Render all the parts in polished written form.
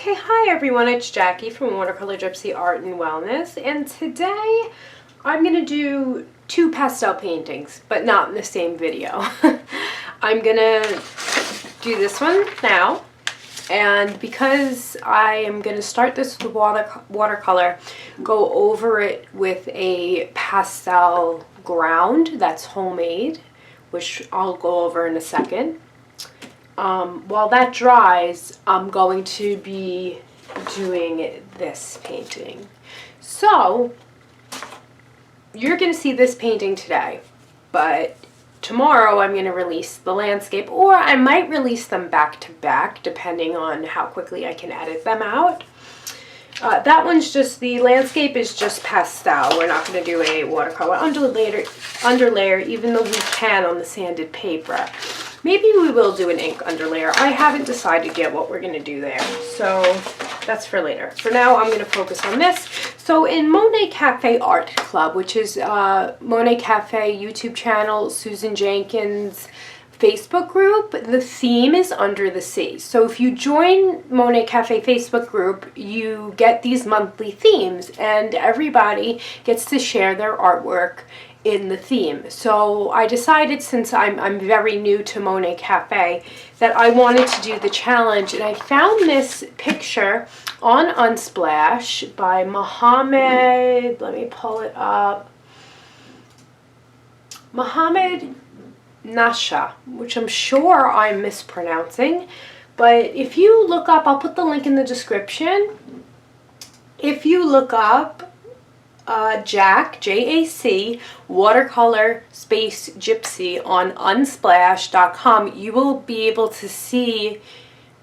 Okay, hi everyone, it's Jackie from Watercolor Gypsy Art and Wellness, and today I'm going to do two pastel paintings, but not in the same video. I'm going to do this one now, and because I am going to start this with watercolor, go over it with a pastel ground that's homemade, which I'll go over in a second. While that dries, I'm going to be doing this painting. So, you're going to see this painting today, but tomorrow I'm going to release the landscape, or I might release them back to back, depending on how quickly I can edit them out. That one's just, the landscape is just pastel. We're not going to do a watercolor underlayer, even though we can on the sanded paper. Maybe we will do an ink underlayer. I haven't decided yet what we're going to do there, so that's for later. For now, I'm going to focus on this. So in Monet Cafe Art Club, which is Monet Cafe YouTube channel, Susan Jenkins Facebook group, the theme is Under the Sea. So if you join Monet Cafe Facebook group, you get these monthly themes, and everybody gets to share their artwork in the theme. So I decided, since I'm very new to Monet Cafe, that I wanted to do the challenge, and I found this picture on Unsplash by Mohammed, let me pull it up, Mohammed Nasha, which I'm sure I'm mispronouncing, but if you look up, I'll put the link in the description. If you look up Jack, J-A-C, watercolor space gypsy on unsplash.com, you will be able to see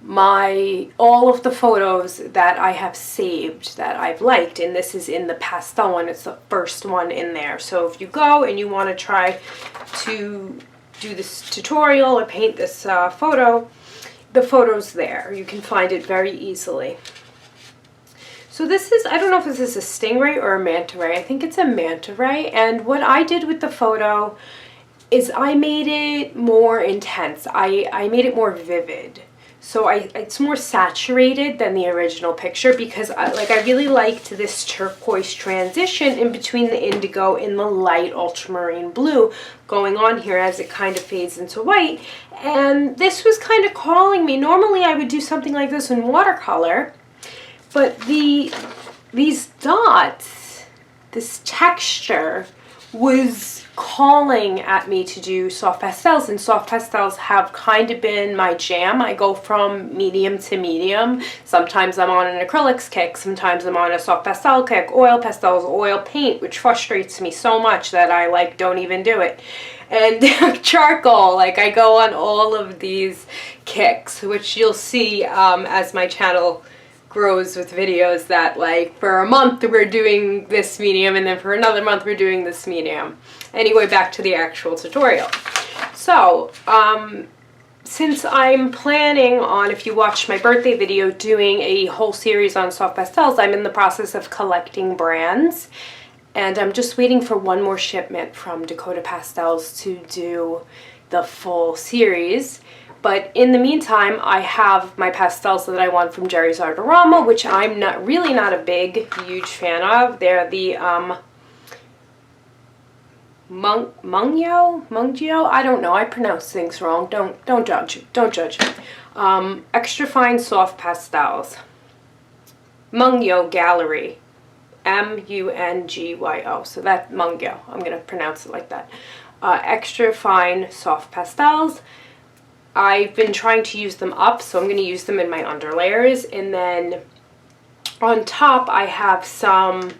all of the photos that I have saved that I've liked, and this is in the pastel one. It's the first one in there. So if you go and you want to try to do this tutorial or paint this photo, the photo's there. You can find it very easily. So this is, I don't know if this is a stingray or a manta ray. I think it's a manta ray, and what I did with the photo is I made it more intense. I made it more vivid. So it's more saturated than the original picture, because I really liked this turquoise transition in between the indigo and the light ultramarine blue going on here as it kind of fades into white. And this was kind of calling me. Normally I would do something like this in watercolor, but these dots, this texture was calling at me to do soft pastels, and soft pastels have kind of been my jam. I go from medium to medium. Sometimes I'm on an acrylics kick, sometimes I'm on a soft pastel kick, oil pastels, oil paint, which frustrates me so much that I don't even do it, and charcoal. I go on all of these kicks, which you'll see as my channel grows with videos, that for a month we're doing this medium, and then for another month we're doing this medium. Anyway, back to the actual tutorial. So since I'm planning on, if you watched my birthday video, doing a whole series on soft pastels, I'm in the process of collecting brands, and I'm just waiting for one more shipment from Dakota Pastels to do the full series. But in the meantime, I have my pastels that I want from Jerry's Artorama, which I'm really not a huge fan of. They're the Mungyo? I don't know. I pronounce things wrong. Don't judge. Don't judge. Extra fine soft pastels. Mungyo Gallery. M-U-N-G-Y-O. So that's Mungyo. I'm going to pronounce it like that. Extra fine soft pastels. I've been trying to use them up, so I'm going to use them in my underlayers, and then on top I have some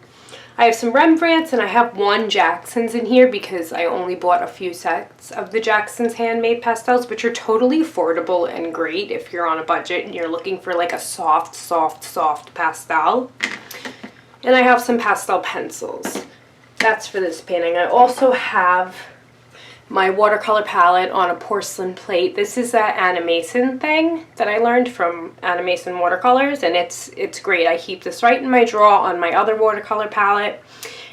Rembrandts, and I have one Jackson's in here because I only bought a few sets of the Jackson's handmade pastels, which are totally affordable and great if you're on a budget and you're looking for a soft pastel. And I have some pastel pencils. That's for this painting. I also have my watercolor palette on a porcelain plate. This is an animation thing that I learned from Animation Watercolors, and it's great. I keep this right in my drawer on my other watercolor palette.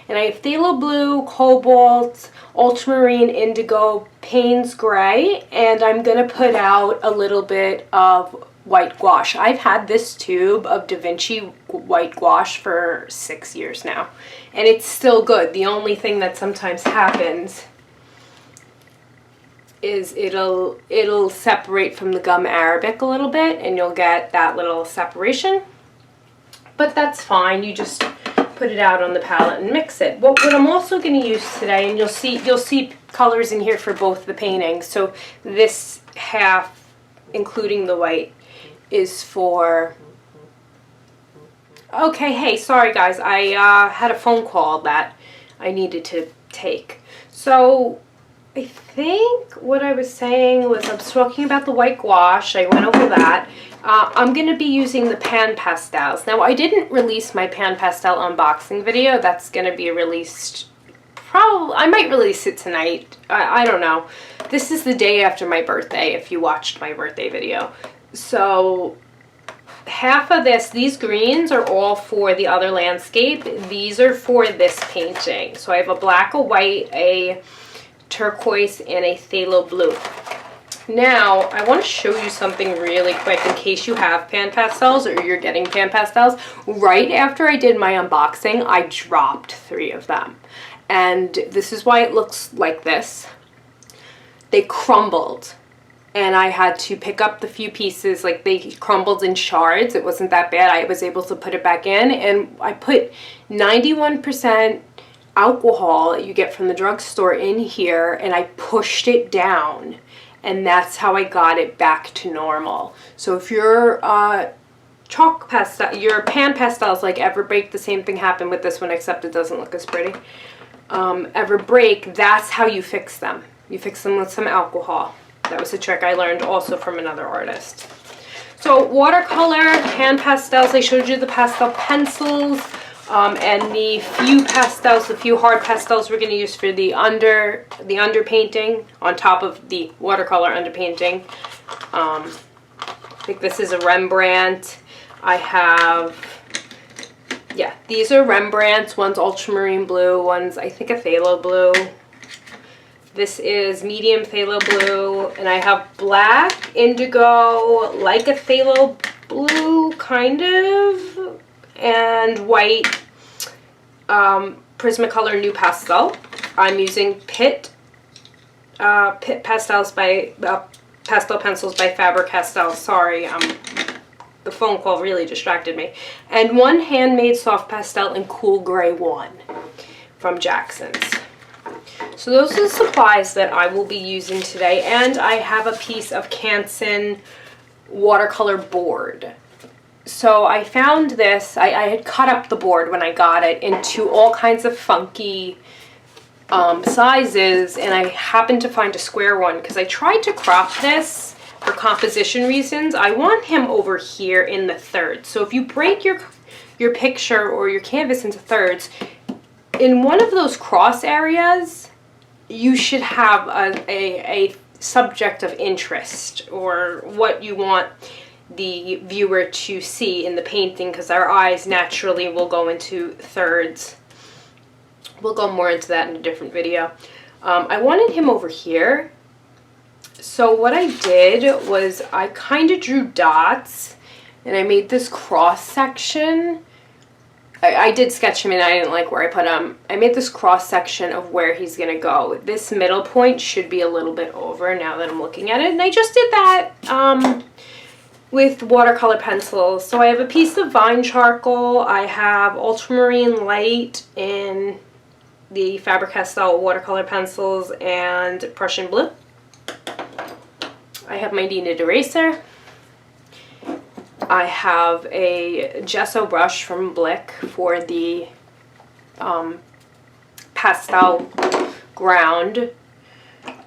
And I have Phthalo blue, cobalt, ultramarine, indigo, Payne's gray, and I'm going to put out a little bit of white gouache. I've had this tube of Da Vinci white gouache for 6 years now, and it's still good. The only thing that sometimes happens is it'll separate from the gum arabic a little bit, and you'll get that little separation, but that's fine. You just put it out on the palette and mix it. What I'm also going to use today, and you'll see colors in here for both the paintings. So this half, including the white, is for, okay, hey, sorry guys, I had a phone call that I needed to take. So I think what I was saying was I was talking about the white gouache. I went over that. I'm going to be using the pan pastels. Now, I didn't release my pan pastel unboxing video. That's going to be released probably, I might release it tonight. I don't know. This is the day after my birthday, if you watched my birthday video. So half of this, these greens are all for the other landscape. These are for this painting. So I have a black, a white, a turquoise, and a phthalo blue. Now, I want to show you something really quick in case you have pan pastels or you're getting pan pastels. Right after I did my unboxing, I dropped 3 of them. And this is why it looks like this. They crumbled. And I had to pick up the few pieces, like they crumbled in shards. It wasn't that bad. I was able to put it back in. And I put 91% alcohol that you get from the drugstore in here, and I pushed it down. And that's how I got it back to normal. So if your chalk pastel, your pan pastels like ever break, the same thing happened with this one, except it doesn't look as pretty. Ever break, that's how you fix them. You fix them with some alcohol. That was a trick I learned also from another artist. So watercolor, hand pastels, I showed you the pastel pencils. And the few pastels, the few hard pastels we're going to use for the underpainting on top of the watercolor underpainting. I think this is a Rembrandt. I have, yeah, these are Rembrandts. One's ultramarine blue, one's I think a phthalo blue. This is medium phthalo blue, and I have black, indigo, like a phthalo blue, kind of, and white Prismacolor Nupastel. I'm using Pitt pastels by pastel pencils by Faber Castel. Sorry, the phone call really distracted me. And one handmade soft pastel in cool gray 1 from Jackson's. So those are the supplies that I will be using today, and I have a piece of Canson watercolor board. So I found this, I had cut up the board when I got it into all kinds of funky sizes, and I happened to find a square one because I tried to crop this for composition reasons. I want him over here in the thirds. So if you break your picture or your canvas into thirds, in one of those cross areas, you should have a subject of interest or what you want the viewer to see in the painting, because our eyes naturally will go into thirds. We'll go more into that in a different video. I wanted him over here. So what I did was I kind of drew dots, and I made this cross section. I did sketch him and I didn't like where I put him. I made this cross section of where he's going to go. This middle point should be a little bit over now that I'm looking at it. And I just did that with watercolor pencils. So I have a piece of vine charcoal. I have ultramarine light in the Faber-Castell watercolor pencils and Prussian blue. I have my kneaded eraser. I have a gesso brush from Blick for the pastel ground,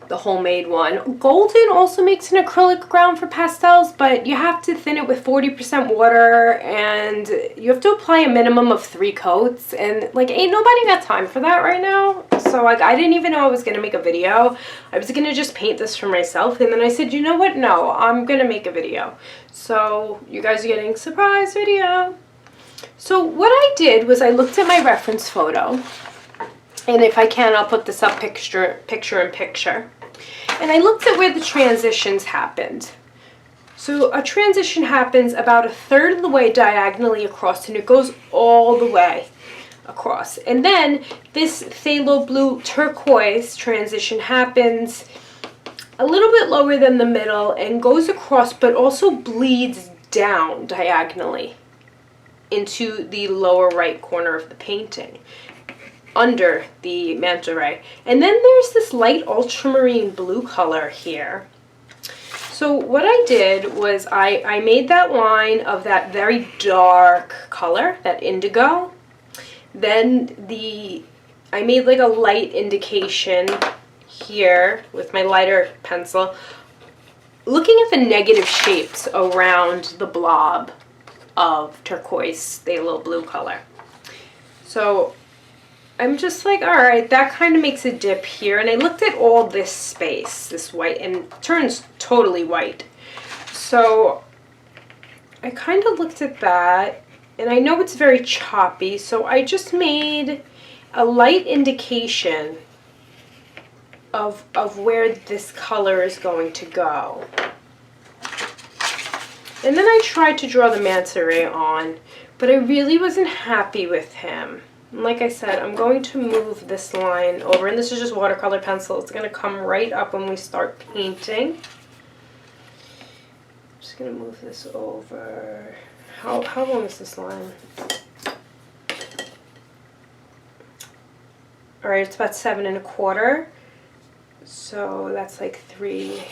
the homemade one. Golden also makes an acrylic ground for pastels, but you have to thin it with 40% water, and you have to apply a minimum of 3 coats, and like ain't nobody got time for that right now. So like I didn't even know I was gonna make a video. I was gonna just paint this for myself, and then I said, you know what, no, I'm gonna make a video. So you guys are getting a surprise video. So what I did was I looked at my reference photo, and if I can, I'll put this up picture in picture. And I looked at where the transitions happened. So a transition happens about 1/3 of the way diagonally across, and it goes all the way across. And then this phthalo blue turquoise transition happens a little bit lower than the middle and goes across, but also bleeds down diagonally into the lower right corner of the painting, under the manta ray. And then there's this light ultramarine blue color here. So what I did was I made that line of that very dark color, that indigo. Then I made like a light indication here with my lighter pencil, looking at the negative shapes around the blob of turquoise phthalo blue color. So I'm just like, all right, that kind of makes a dip here. And I looked at all this space, this white, and it turns totally white. So I kind of looked at that, and I know it's very choppy, so I just made a light indication of where this color is going to go. And then I tried to draw the manta ray on, but I really wasn't happy with him. And like I said, I'm going to move this line over, and this is just watercolor pencil. It's going to come right up when we start painting. I'm just going to move this over. How long is this line? All right, it's about 7 1/4. So that's like 3.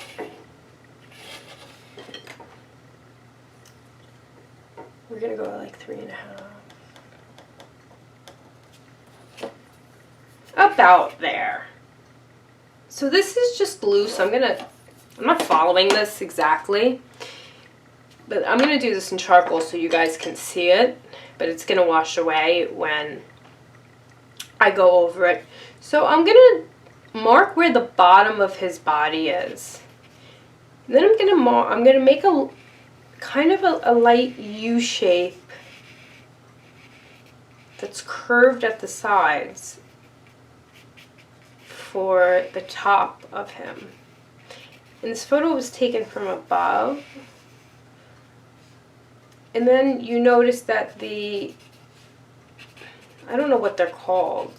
We're gonna go like 3 1/2. About there. So this is just loose. I'm not following this exactly, but I'm gonna do this in charcoal so you guys can see it, but it's gonna wash away when I go over it. So I'm gonna mark where the bottom of his body is. And then I'm gonna make a kind of a light U shape that's curved at the sides for the top of him. And this photo was taken from above. And then you notice that I don't know what they're called,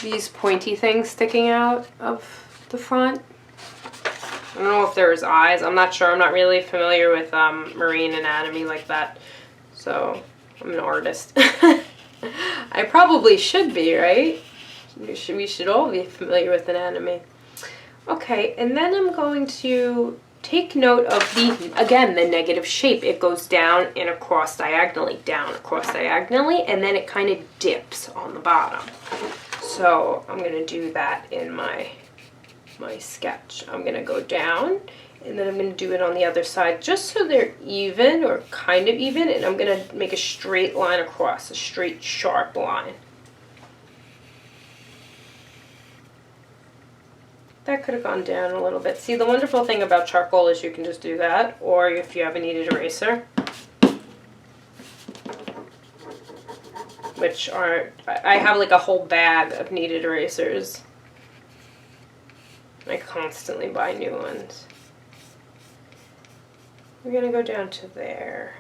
these pointy things sticking out of the front. I don't know if there was eyes. I'm not sure. I'm not really familiar with marine anatomy like that. So I'm an artist. I probably should be, right? We should all be familiar with anatomy. Okay, and then I'm going to take note of again, the negative shape. It goes down and across diagonally, and then it kind of dips on the bottom. So I'm going to do that in my sketch. I'm going to go down, and then I'm going to do it on the other side just so they're even, or kind of even, and I'm going to make a straight line across, a straight sharp line. That could have gone down a little bit. See, the wonderful thing about charcoal is you can just do that, or if you have a kneaded eraser, which I have like a whole bag of kneaded erasers. I constantly buy new ones. We're going to go down to there.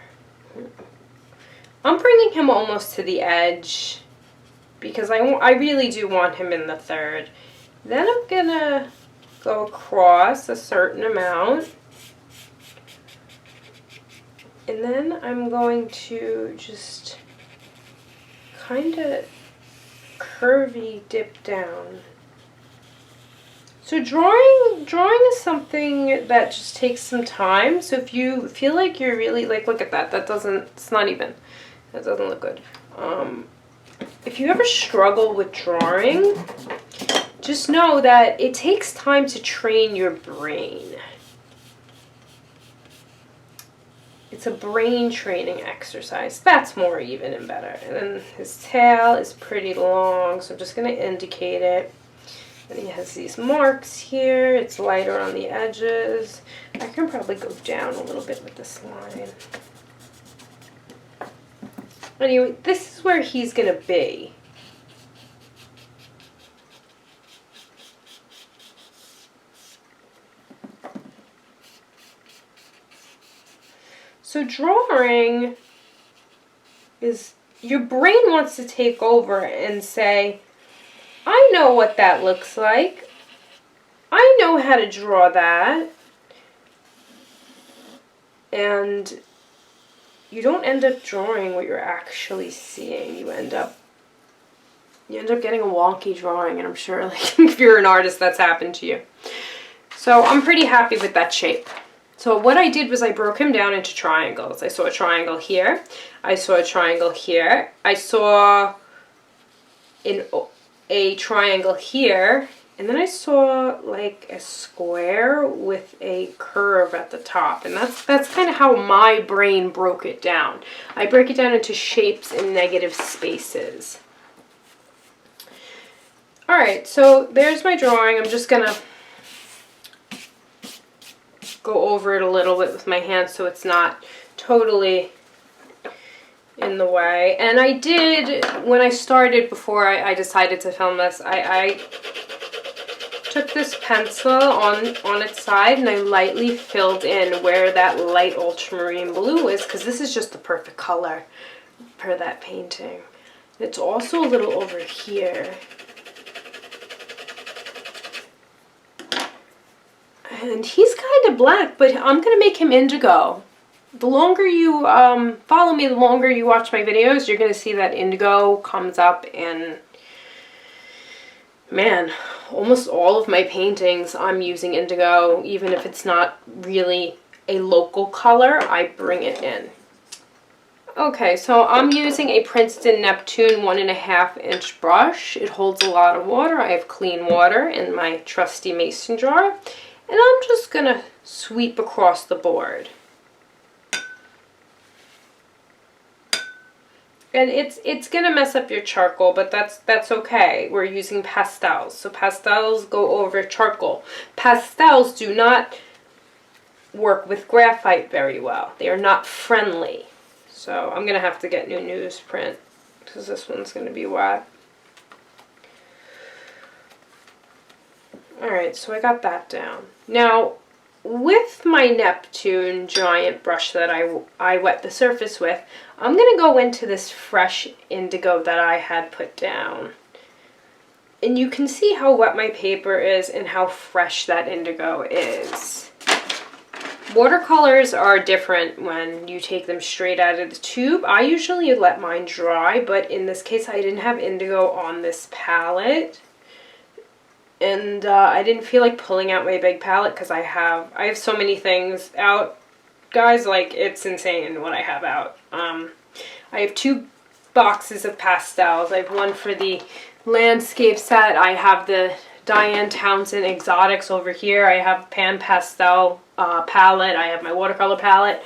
I'm bringing him almost to the edge because I really do want him in the third. Then I'm going to go across a certain amount. And then I'm going to just kind of curvy dip down. So drawing is something that just takes some time. So if you feel like you're really, like, look at that. That doesn't look good. If you ever struggle with drawing, just know that it takes time to train your brain. It's a brain training exercise. That's more even and better. And then his tail is pretty long, so I'm just going to indicate it. And he has these marks here. It's lighter on the edges. I can probably go down a little bit with this line. Anyway, this is where he's going to be. So drawing is, your brain wants to take over and say, I know what that looks like. I know how to draw that. And you don't end up drawing what you're actually seeing. You end up getting a wonky drawing, and I'm sure like if you're an artist that's happened to you. So I'm pretty happy with that shape. So what I did was I broke him down into triangles. I saw a triangle here. I saw a triangle here. I saw a triangle here. And then I saw like a square with a curve at the top. And that's kind of how my brain broke it down. I break it down into shapes and negative spaces. Alright, so there's my drawing. I'm just going to go over it a little bit with my hands so it's not totally in the way. And I did, when I started, before I decided to film this, I took this pencil on its side and I lightly filled in where that light ultramarine blue is, because this is just the perfect color for that painting. It's also a little over here. And he's kind of black, but I'm going to make him indigo. The longer you follow me, the longer you watch my videos, you're going to see that indigo comes up in, man, almost all of my paintings I'm using indigo. Even if it's not really a local color, I bring it in. Okay, so I'm using a Princeton Neptune 1.5 inch brush. It holds a lot of water. I have clean water in my trusty mason jar. And I'm just going to sweep across the board. And it's going to mess up your charcoal, but that's okay. We're using pastels. So pastels go over charcoal. Pastels do not work with graphite very well. They are not friendly. So I'm going to have to get new newsprint because this one's going to be wet. Alright, so I got that down. Now, with my Neptune giant brush that I wet the surface with, I'm going to go into this fresh indigo that I had put down. And you can see how wet my paper is and how fresh that indigo is. Watercolors are different when you take them straight out of the tube. I usually let mine dry, but in this case I didn't have indigo on this palette. And I didn't feel like pulling out my big palette because I have so many things out, guys. Like, it's insane what I have out. I have 2 boxes of pastels. I have one for the landscape set. I have the Diane Townsend Exotics over here. I have Pan Pastel palette. I have my watercolor palette.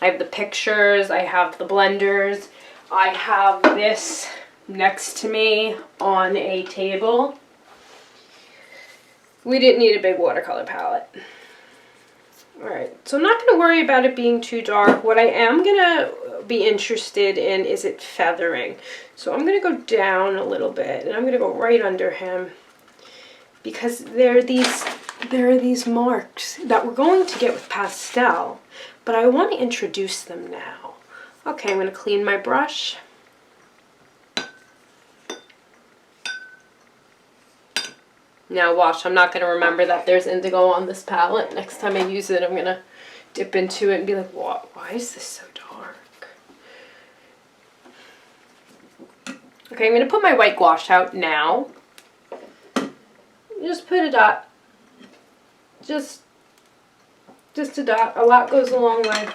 I have the pictures. I have the blenders. I have this next to me on a table. We didn't need a big watercolor palette. Alright, so I'm not going to worry about it being too dark. What I am going to be interested in is it feathering. So I'm going to go down a little bit, and I'm going to go right under him. Because there are these marks that we're going to get with pastel, but I want to introduce them now. Okay, I'm going to clean my brush. Now watch, I'm not going to remember that there's indigo on this palette. Next time I use it, I'm going to dip into it and be like, what? Why is this so dark? Okay, I'm going to put my white gouache out now. Just put a dot. Just a dot. A lot goes a long way.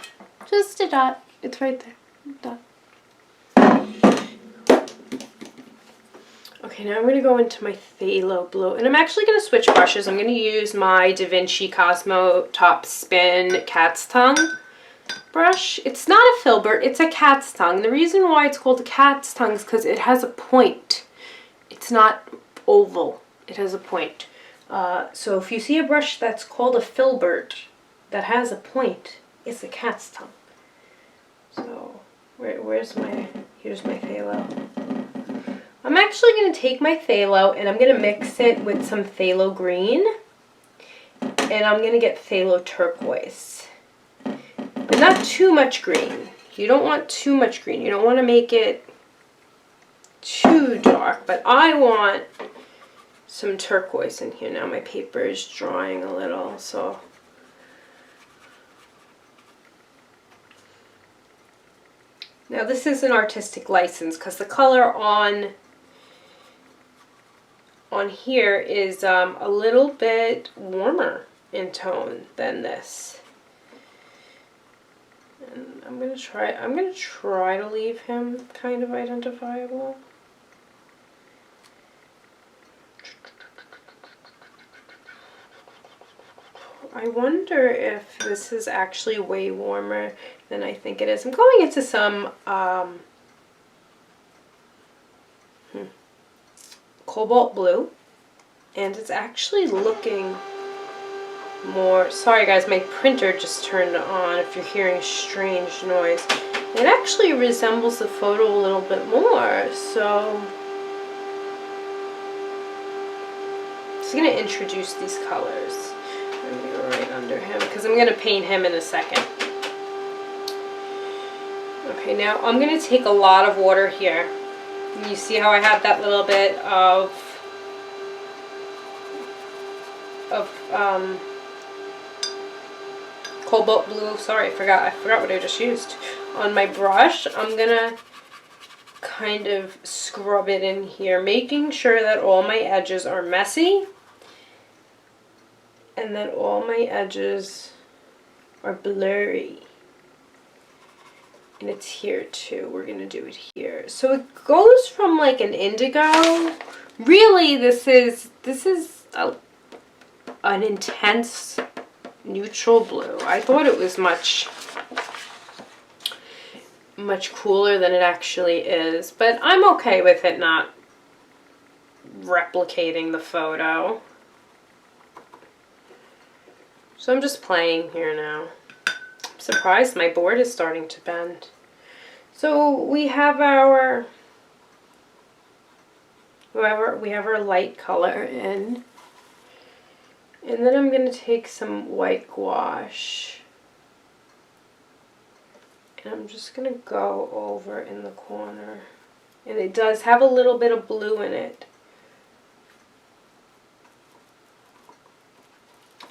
Just a dot. It's right there. Dot. Okay, now I'm going to go into my phthalo blue, and I'm actually going to switch brushes. I'm going to use my Da Vinci Cosmo Top Spin Cat's Tongue brush. It's not a filbert, it's a cat's tongue. The reason why it's called a cat's tongue is because it has a point. It's not oval, it has a point. So if you see a brush that's called a filbert that has a point, it's a cat's tongue. So here's my phthalo. I'm actually going to take my phthalo and I'm going to mix it with some phthalo green, and I'm going to get phthalo turquoise. not too much green. You don't want too much green. You don't want to make it too dark, but I want some turquoise in here. Now my paper is drying a little, so now this is an artistic license because the color on here is a little bit warmer in tone than this. And I'm gonna try to leave him kind of identifiable. I wonder if this is actually way warmer than I think it is. I'm going into some cobalt blue, and it's actually looking more, sorry guys, my printer just turned on if you're hearing strange noise. It actually resembles the photo a little bit more, so I'm just going to introduce these colors. I'm going to go right under him because I'm going to paint him in a second. Okay, now I'm going to take a lot of water here. You see how I have that little bit of cobalt blue. Sorry, I forgot what I just used on my brush. I'm gonna kind of scrub it in here, making sure that all my edges are messy and that all my edges are blurry. And it's here too. We're gonna do it here. So it goes from like an indigo. Really, this is an intense neutral blue. I thought it was much cooler than it actually is, but I'm okay with it not replicating the photo. So I'm just playing here now. I'm surprised my board is starting to bend. So we have our light color in. And then I'm going to take some white gouache. And I'm just going to go over in the corner. And it does have a little bit of blue in it.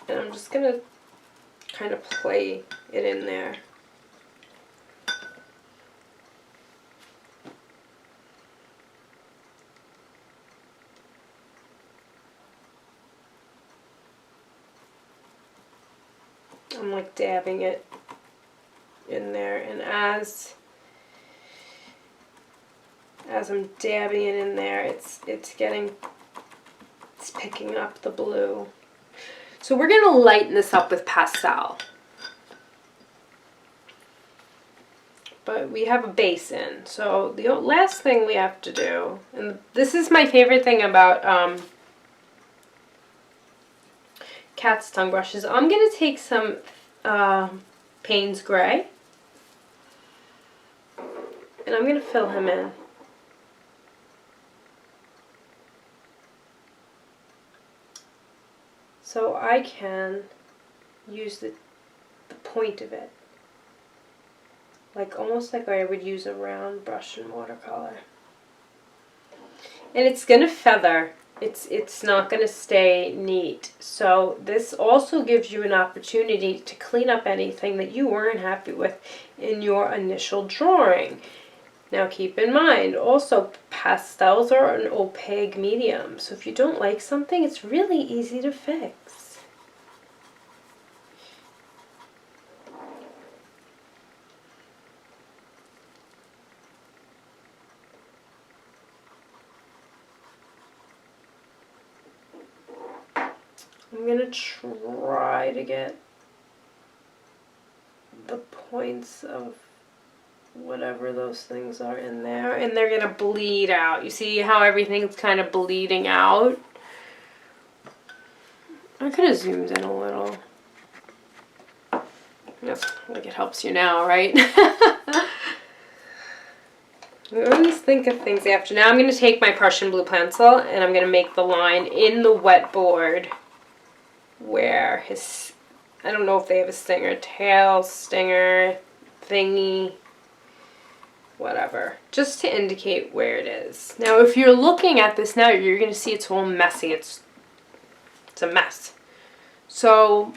And I'm just going to kind of play it in there. I'm like dabbing it in there, and as I'm dabbing it in there, it's picking up the blue. So we're gonna lighten this up with Pastel. But we have a base in. So the last thing we have to do, and this is my favorite thing about cat's tongue brushes. I'm going to take some Payne's Gray, and I'm going to fill him in. So I can use the point of it, like almost like I would use a round brush in watercolor. And it's going to feather. It's not going to stay neat. So this also gives you an opportunity to clean up anything that you weren't happy with in your initial drawing. Now keep in mind, also pastels are an opaque medium. So if you don't like something, it's really easy to fix. I'm going to try to get the points of whatever those things are in there, and they're going to bleed out. You see how everything's kind of bleeding out? I could have zoomed in a little. Yes, like it helps you now, right? I always think of things after. Now I'm going to take my Prussian blue pencil and I'm going to make the line in the wet board where his I don't know if they have a stinger, tail, stinger, thingy, whatever, just to indicate where it is. Now, if you're looking at this now, you're going to see it's all messy. It's a mess. So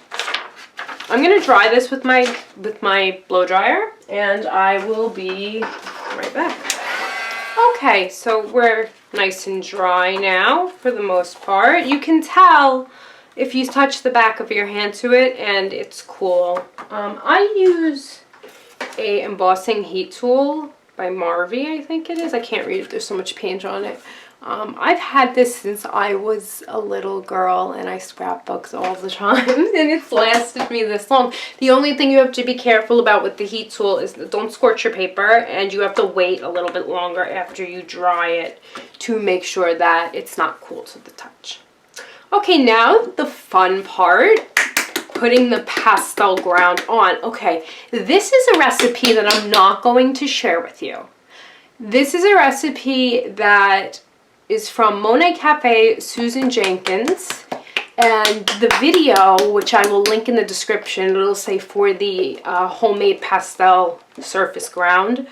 I'm going to dry this with my blow dryer, and I will be right back. Okay, so we're nice and dry now for the most part. You can tell if you touch the back of your hand to it, and it's cool. I use a embossing heat tool by Marvy, I think it is. I can't read it. There's so much paint on it. I've had this since I was a little girl, and I scrapbooked all the time, and it's lasted me this long. The only thing you have to be careful about with the heat tool is that don't scorch your paper, and you have to wait a little bit longer after you dry it to make sure that it's not cool to the touch. Okay, now the fun part, putting the pastel ground on. Okay, this is a recipe that I'm not going to share with you. This is a recipe that is from Monet Cafe, Susan Jenkins, and the video, which I will link in the description, it'll say for the homemade pastel surface ground,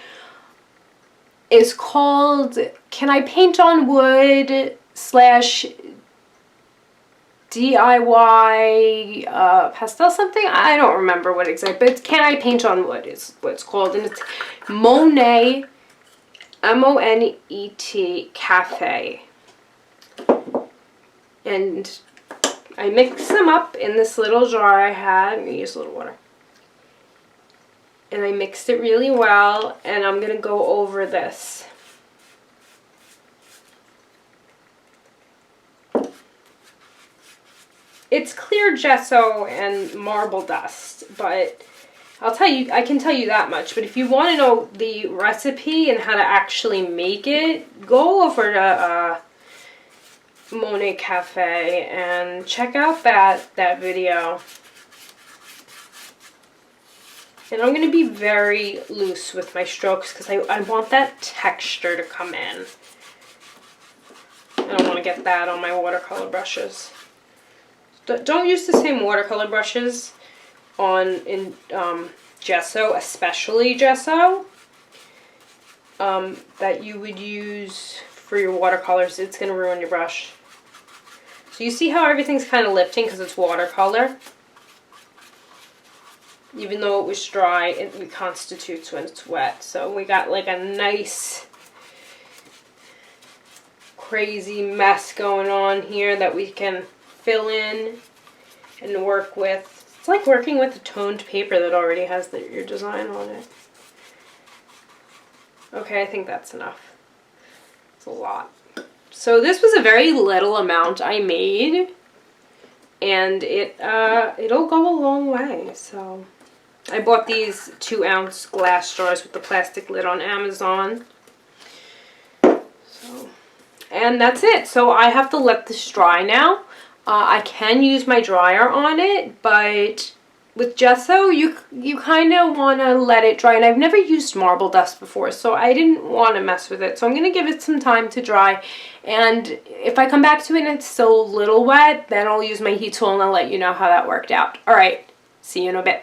is called Can I Paint on Wood / DIY pastel something? I don't remember what exactly, but it's Can I Paint on Wood is what it's called, and it's Monet, Monet Cafe. And I mix them up in this little jar I had. I'm going to use a little water. And I mixed it really well, and I'm going to go over this. It's clear gesso and marble dust, but I'll tell you, I can tell you that much. But if you want to know the recipe and how to actually make it, go over to Monet Cafe and check out that video. And I'm going to be very loose with my strokes because I want that texture to come in. I don't want to get that on my watercolor brushes. Don't use the same watercolor brushes in gesso, especially gesso, that you would use for your watercolors. It's going to ruin your brush. So you see how everything's kind of lifting because it's watercolor? Even though it was dry, it reconstitutes when it's wet. So we got like a nice crazy mess going on here that we can fill in and work with. It's like working with a toned paper that already has your design on it. Okay, I think that's enough. It's a lot. So this was a very little amount I made, and it'll go a long way. So I bought these 2-ounce glass jars with the plastic lid on Amazon. And that's it. So I have to let this dry now. I can use my dryer on it, but with gesso, you kind of want to let it dry. And I've never used marble dust before, so I didn't want to mess with it. So I'm going to give it some time to dry. And if I come back to it and it's still a little wet, then I'll use my heat tool and I'll let you know how that worked out. All right, see you in a bit.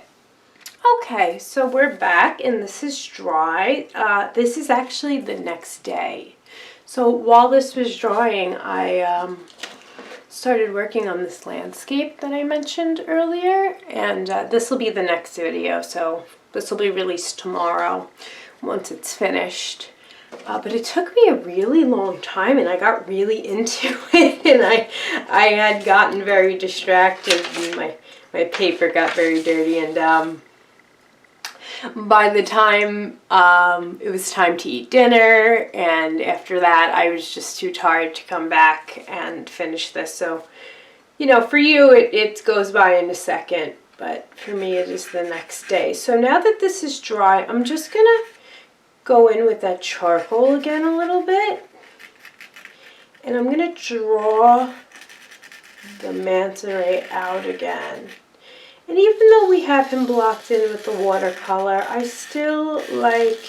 Okay, so we're back and this is dry. This is actually the next day. So while this was drying, I started working on this landscape that I mentioned earlier, and this will be the next video, so this will be released tomorrow once it's finished. But it took me a really long time, and I got really into it, and I had gotten very distracted, and my paper got very dirty, and by the time it was time to eat dinner, and after that I was just too tired to come back and finish this. So, you know, for you it goes by in a second, but for me it is the next day. So now that this is dry, I'm just gonna go in with that charcoal again a little bit, and I'm gonna draw the manta ray out again. And even though we have him blocked in with the watercolor, I still like,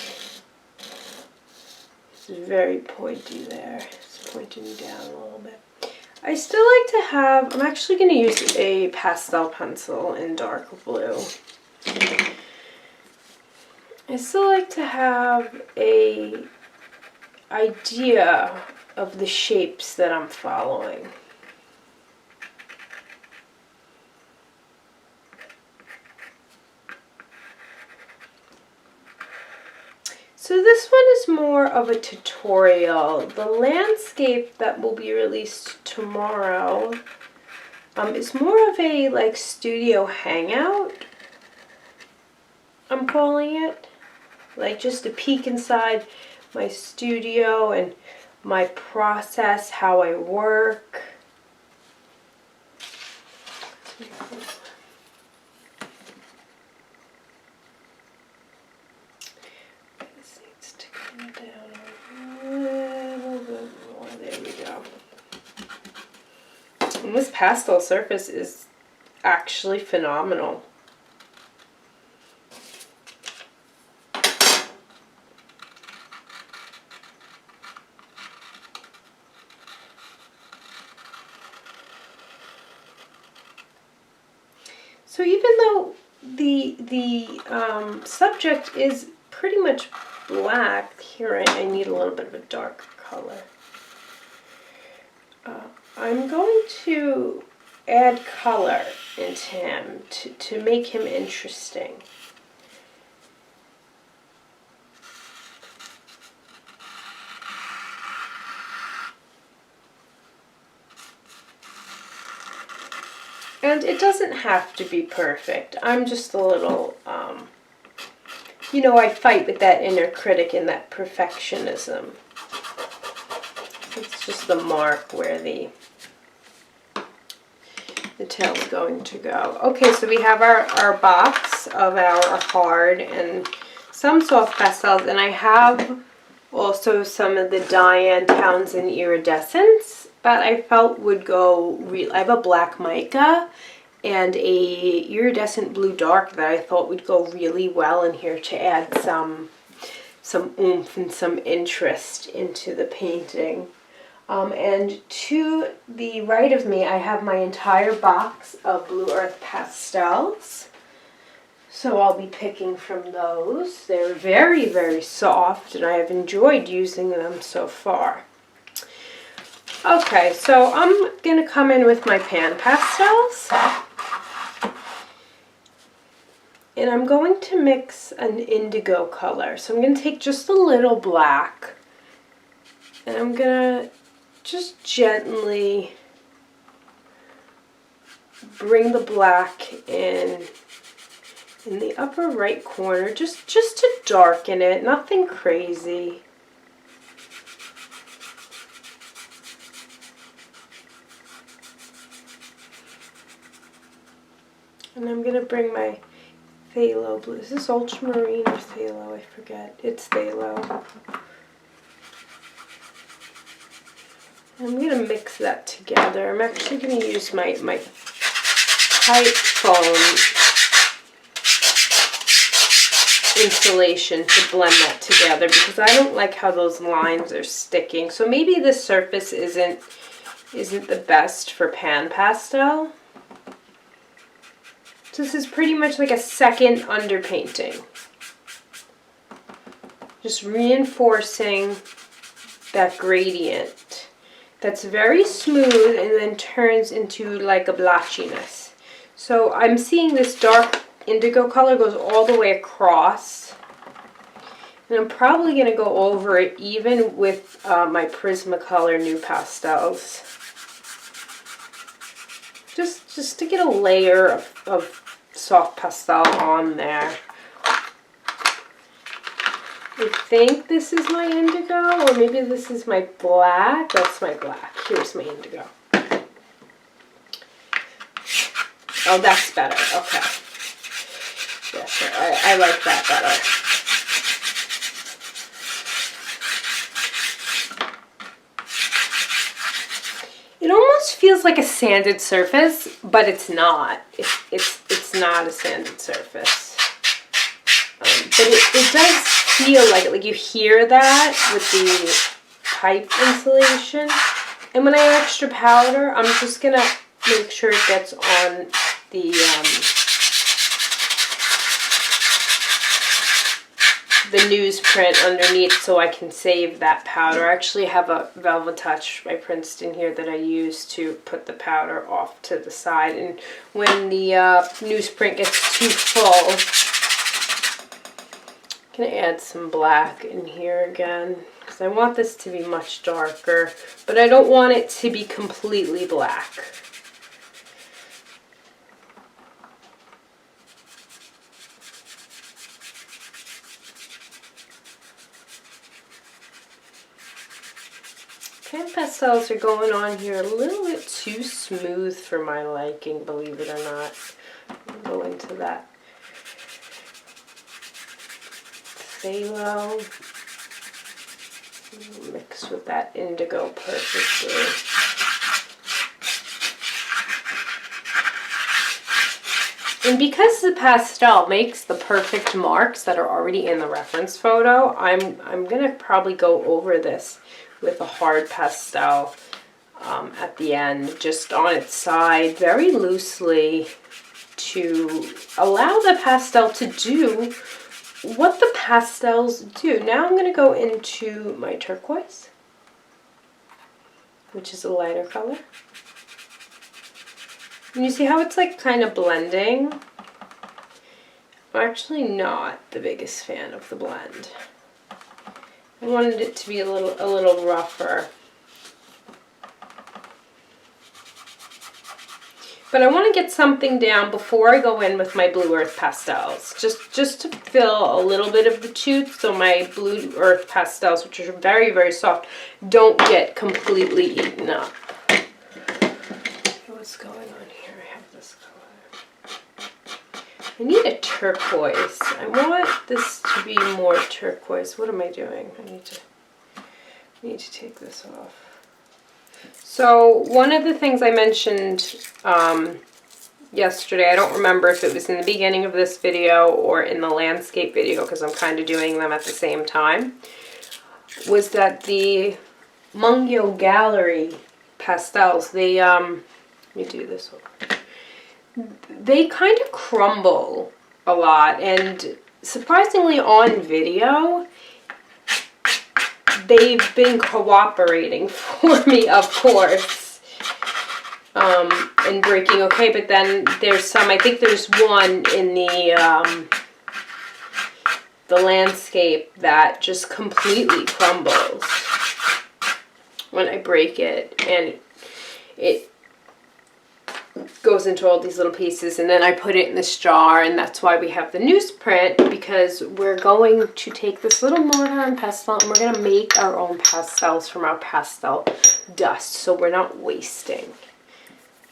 it's very pointy there, it's pointing down a little bit. I still like to have, I'm actually going to use a pastel pencil in dark blue. I still like to have a idea of the shapes that I'm following. So this one is more of a tutorial. The landscape that will be released tomorrow is more of a like studio hangout, I'm calling it. Like just a peek inside my studio and my process, how I work. This needs to come down a little bit more. There we go. And this pastel surface is actually phenomenal. So even though the subject is pretty much black, here I need a little bit of a dark color. I'm going to add color into him to make him interesting. And it doesn't have to be perfect. I'm just a little, you know, I fight with that inner critic and that perfectionism. It's just the mark where the tail is going to go. Okay, so we have our box of our hard and some soft pastels, and I have also some of the Diane Townsend iridescence that I felt would go I have a black mica and a iridescent blue dark that I thought would go really well in here to add some oomph and some interest into the painting. And to the right of me, I have my entire box of Blue Earth pastels. So I'll be picking from those. They're very, very soft, and I have enjoyed using them so far. Okay, so I'm going to come in with my pan pastels. And I'm going to mix an indigo color. So I'm going to take just a little black, and I'm going to just gently bring the black in the upper right corner, just to darken it, nothing crazy. And I'm going to bring my Phthalo blue. Is this ultramarine or Phthalo? I forget. It's Phthalo. I'm going to mix that together. I'm actually going to use my pipe foam insulation to blend that together because I don't like how those lines are sticking. So maybe this surface isn't the best for pan pastel. This is pretty much like a second underpainting. Just reinforcing that gradient that's very smooth and then turns into like a blotchiness. So I'm seeing this dark indigo color goes all the way across. And I'm probably going to go over it even with my Prismacolor Nupastels. Just to get a layer of soft pastel on there. I think this is my indigo, or maybe this is my black. That's my black. Here's my indigo. Oh, that's better. Okay. Yeah, sure. I like that better. It almost feels like a sanded surface, but it's not. It's not a sanded surface. But it does feel like it. Like you hear that with the pipe insulation. And when I add extra powder, I'm just going to make sure it gets on the newsprint underneath so I can save that powder. I actually have a Velvet Touch by Princeton here that I use to put the powder off to the side. And when the newsprint gets too full, I'm going to add some black in here again because I want this to be much darker, but I don't want it to be completely black. Pastels are going on here a little bit too smooth for my liking, believe it or not. I'll go into that phthalo, mix with that indigo perfectly. And because the pastel makes the perfect marks that are already in the reference photo, I'm gonna probably go over this with a hard pastel at the end, just on its side, very loosely, to allow the pastel to do what the pastels do. Now I'm going to go into my turquoise, which is a lighter color. And you see how it's like kind of blending? I'm actually not the biggest fan of the blend. I wanted it to be a little rougher. But I want to get something down before I go in with my Blue Earth pastels. Just to fill a little bit of the tooth so my Blue Earth pastels, which are very, very soft, don't get completely eaten up. What's going on here? I have this color. I need a turquoise. I want this to be more turquoise. What am I doing? I need to take this off. So one of the things I mentioned yesterday, I don't remember if it was in the beginning of this video or in the landscape video because I'm kind of doing them at the same time, was that the Mungyo Gallery pastels, they, let me do this one. They kind of crumble a lot, and surprisingly on video, they've been cooperating for me, of course, and breaking okay, but then there's some, I think there's one in the landscape that just completely crumbles when I break it, and it goes into all these little pieces, and then I put it in this jar, and that's why we have the newsprint, because we're going to take this little mortar and pestle and we're going to make our own pastels from our pastel dust, so we're not wasting.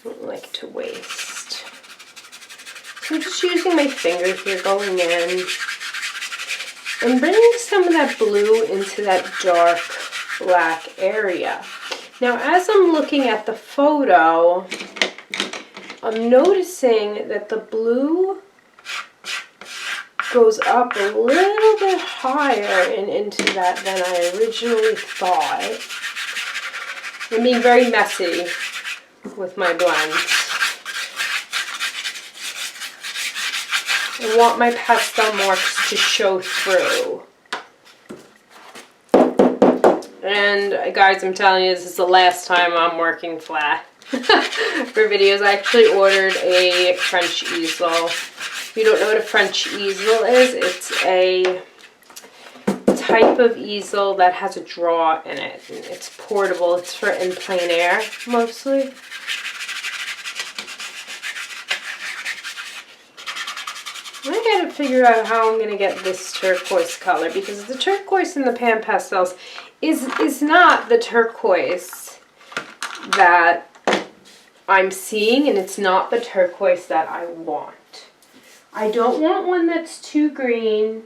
I don't like to waste. So I'm just using my finger here, going in and bringing some of that blue into that dark black area. Now as I'm looking at the photo, I'm noticing that the blue goes up a little bit higher and into that than I originally thought. I'm being very messy with my blends. I want my pastel marks to show through. And guys, I'm telling you, this is the last time I'm working flat. For videos. I actually ordered a French easel. If you don't know what a French easel is, it's a type of easel that has a drawer in it. And it's portable. It's for in plein air, mostly. I gotta figure out how I'm gonna get this turquoise color, because the turquoise in the pan pastels is not the turquoise that I'm seeing, and it's not the turquoise that I want. I don't want one that's too green.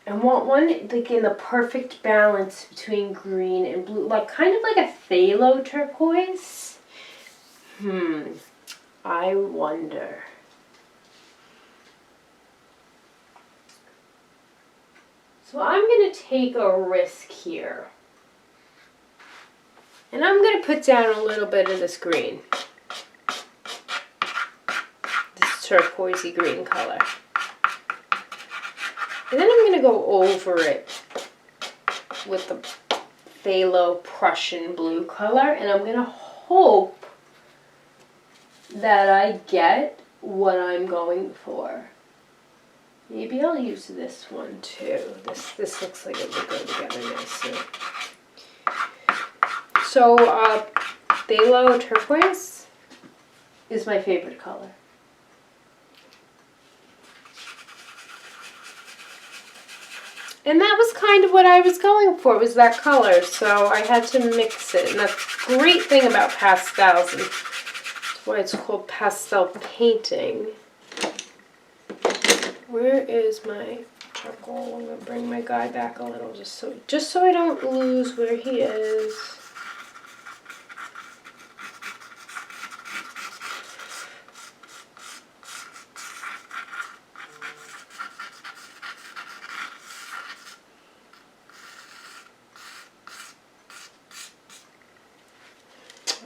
I want one like in the perfect balance between green and blue, like kind of like a phthalo turquoise. I wonder. So I'm going to take a risk here. And I'm going to put down a little bit of this green. This turquoisey green color. And then I'm going to go over it with the Phthalo Prussian blue color. And I'm going to hope that I get what I'm going for. Maybe I'll use this one too. This looks like it would go together nicely. So, Phthalo turquoise is my favorite color. And that was kind of what I was going for, was that color. So I had to mix it. And that's the great thing about pastels. And that's why it's called pastel painting. Where is my charcoal? I'm going to bring my guy back a little just so I don't lose where he is.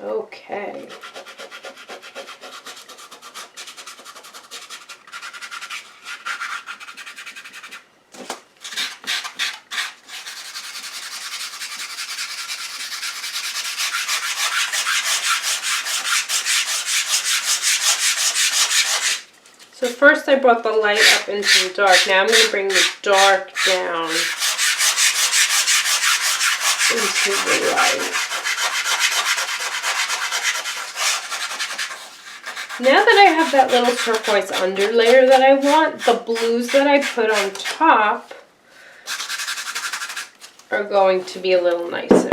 Okay. So first I brought the light up into the dark. Now I'm going to bring the dark down into the light. Now that I have that little turquoise underlayer that I want, the blues that I put on top are going to be a little nicer.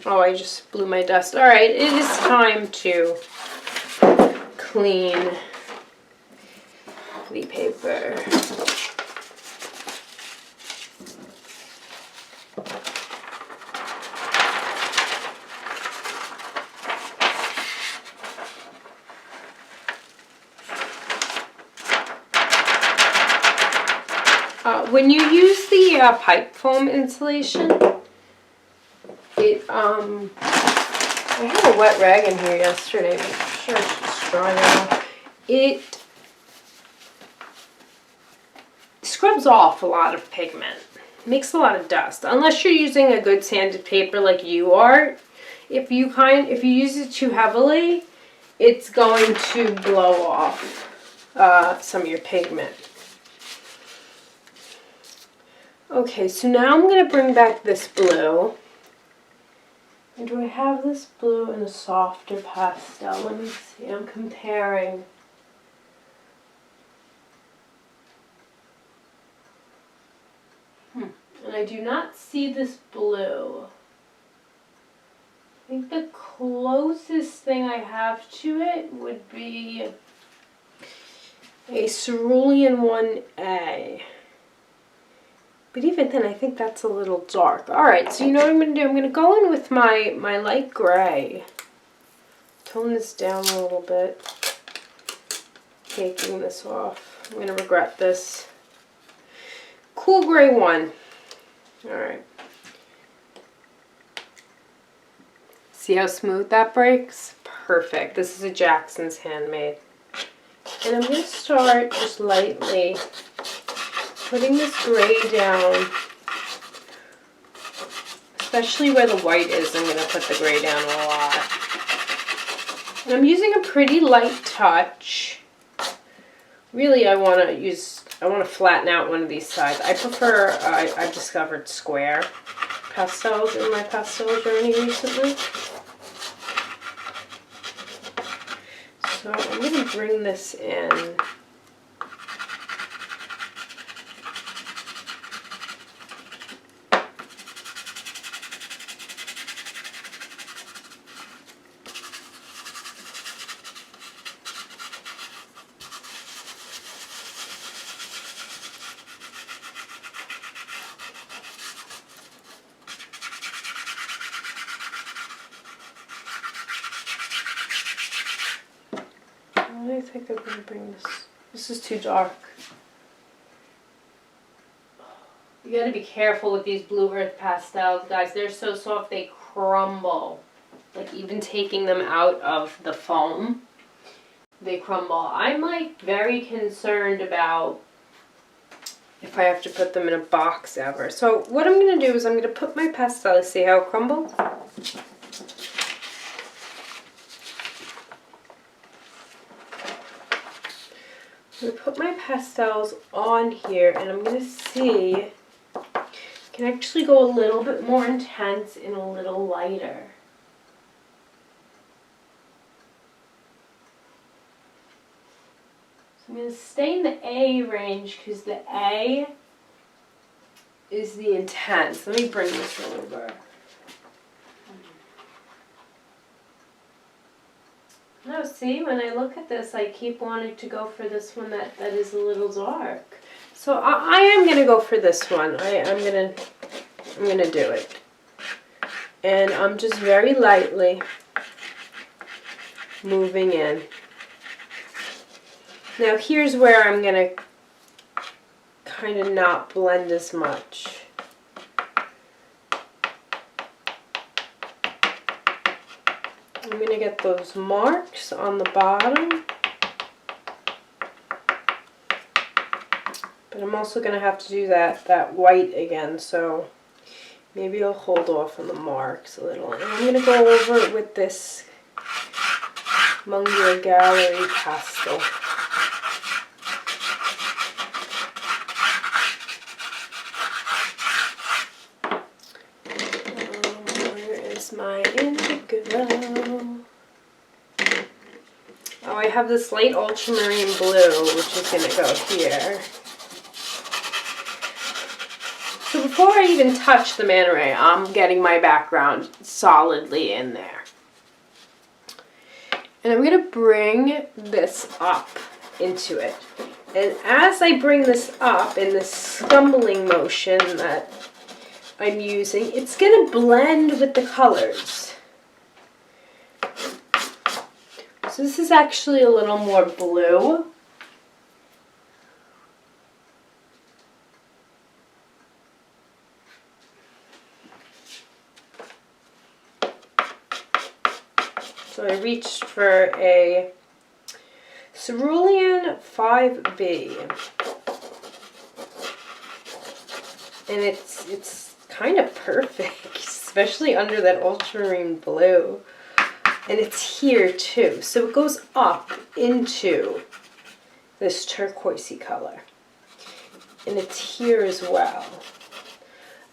Oh, I just blew my dust. All right, it is time to clean the paper. When you use the pipe foam insulation, I had a wet rag in here yesterday, but I'm sure it's dry now. It scrubs off a lot of pigment, makes a lot of dust. Unless you're using a good sanded paper like you are, if you use it too heavily, it's going to blow off some of your pigment. Okay, so now I'm going to bring back this blue. And do I have this blue in a softer pastel? Let me see, I'm comparing. And I do not see this blue. I think the closest thing I have to it would be a cerulean 1A. But even then, I think that's a little dark. Alright, so you know what I'm going to do? I'm going to go in with my light gray. Tone this down a little bit. Taking this off. I'm going to regret this. Cool gray 1. Alright. See how smooth that breaks? Perfect. This is a Jackson's Handmade. And I'm going to start just lightly putting this gray down, especially where the white is. I'm going to put the gray down a lot. And I'm using a pretty light touch. Really, I want to flatten out one of these sides. I prefer, I've discovered square pastels in my pastel journey recently. So I'm going to bring this in. I think I'm going to bring this. This is too dark. You gotta be careful with these Blue Earth pastels, guys. They're so soft they crumble. Like even taking them out of the foam, they crumble. I'm like very concerned about if I have to put them in a box ever. So what I'm gonna do is I'm gonna put my pastel, see how it crumbles? I'm gonna put my pastels on here and I'm gonna see if I can actually go a little bit more intense and a little lighter. So I'm gonna stay in the A range because the A is the intense. Let me bring this over. No, see, when I look at this, I keep wanting to go for this one that is a little dark. So I am gonna go for this one. I'm gonna do it, and I'm just very lightly moving in. Now here's where I'm gonna kind of not blend as much. I'm going to get those marks on the bottom, but I'm also going to have to do that white again, so maybe I'll hold off on the marks a little. And I'm going to go over it with this Mungyo Gallery Pastel. Where is my indigo? Oh, I have this light ultramarine blue, which is going to go here. So before I even touch the manta ray, I'm getting my background solidly in there. And I'm going to bring this up into it. And as I bring this up in this scumbling motion that I'm using, it's going to blend with the colors. So this is actually a little more blue. So I reached for a Cerulean 5B. And it's kind of perfect, especially under that ultramarine blue. And it's here too, so it goes up into this turquoisey color. And it's here as well.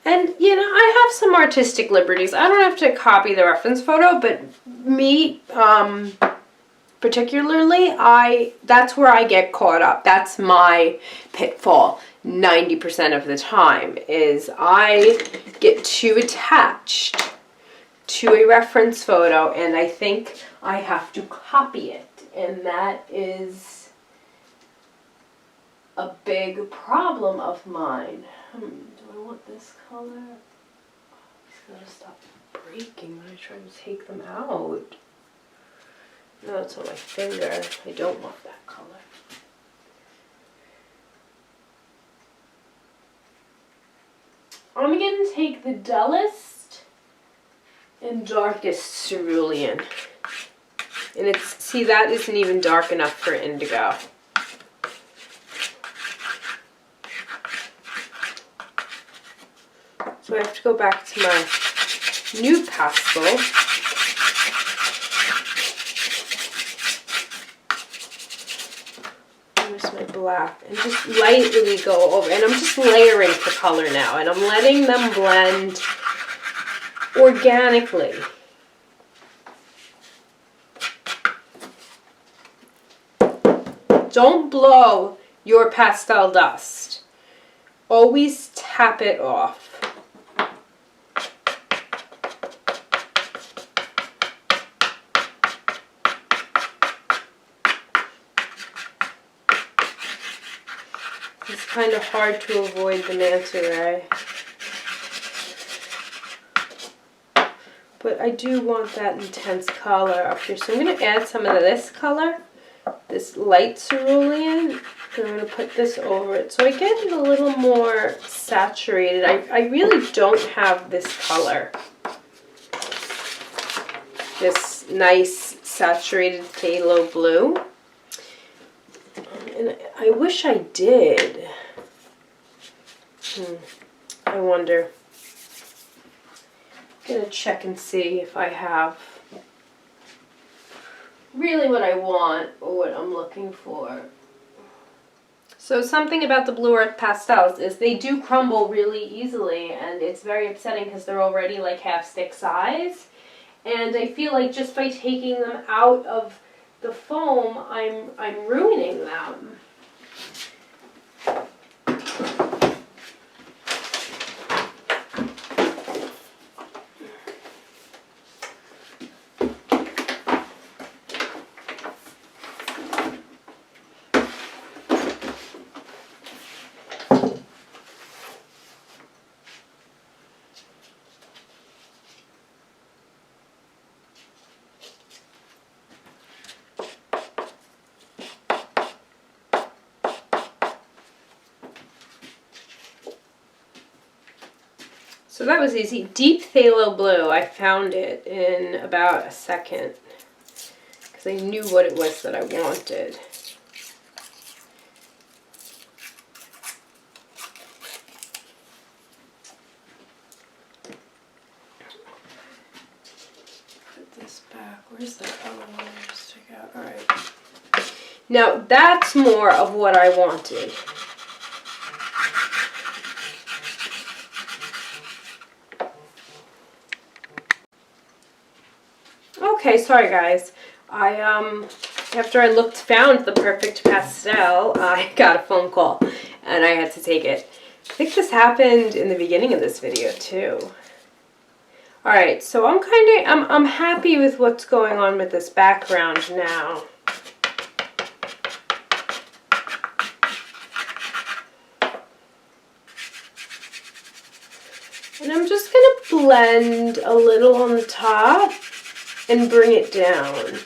And, you know, I have some artistic liberties. I don't have to copy the reference photo, but me, particularly, that's where I get caught up. That's my pitfall 90% of the time, is I get too attached to a reference photo, and I think I have to copy it, and that is a big problem of mine. Do I want this color? Oh, it's gotta stop breaking when I try to take them out. No, it's on my finger. I don't want that color. I'm gonna take the dullest and darkest cerulean. And it's, see, that isn't even dark enough for indigo. So I have to go back to my Nupastel. Where's my black? And just lightly go over. And I'm just layering for color now. And I'm letting them blend organically. Don't blow your pastel dust. Always tap it off. It's kind of hard to avoid the manta ray. But I do want that intense color up here. So I'm going to add some of this color, this light cerulean, I'm going to put this over it so I get it a little more saturated. I really don't have this color. This nice saturated phthalo blue. And I wish I did. I wonder. I'm going to check and see if I have really what I want or what I'm looking for. So something about the Blue Earth pastels is they do crumble really easily, and it's very upsetting because they're already like half stick size. And I feel like just by taking them out of the foam, I'm ruining them. So that was easy. Deep phthalo blue, I found it in about a second because I knew what it was that I wanted. Put this back. Where's the other one I just took out? All right. Now that's more of what I wanted. Okay, sorry guys. After I found the perfect pastel, I got a phone call and I had to take it. I think this happened in the beginning of this video too. All right, so I'm happy with what's going on with this background now. And I'm just gonna blend a little on the top and bring it down.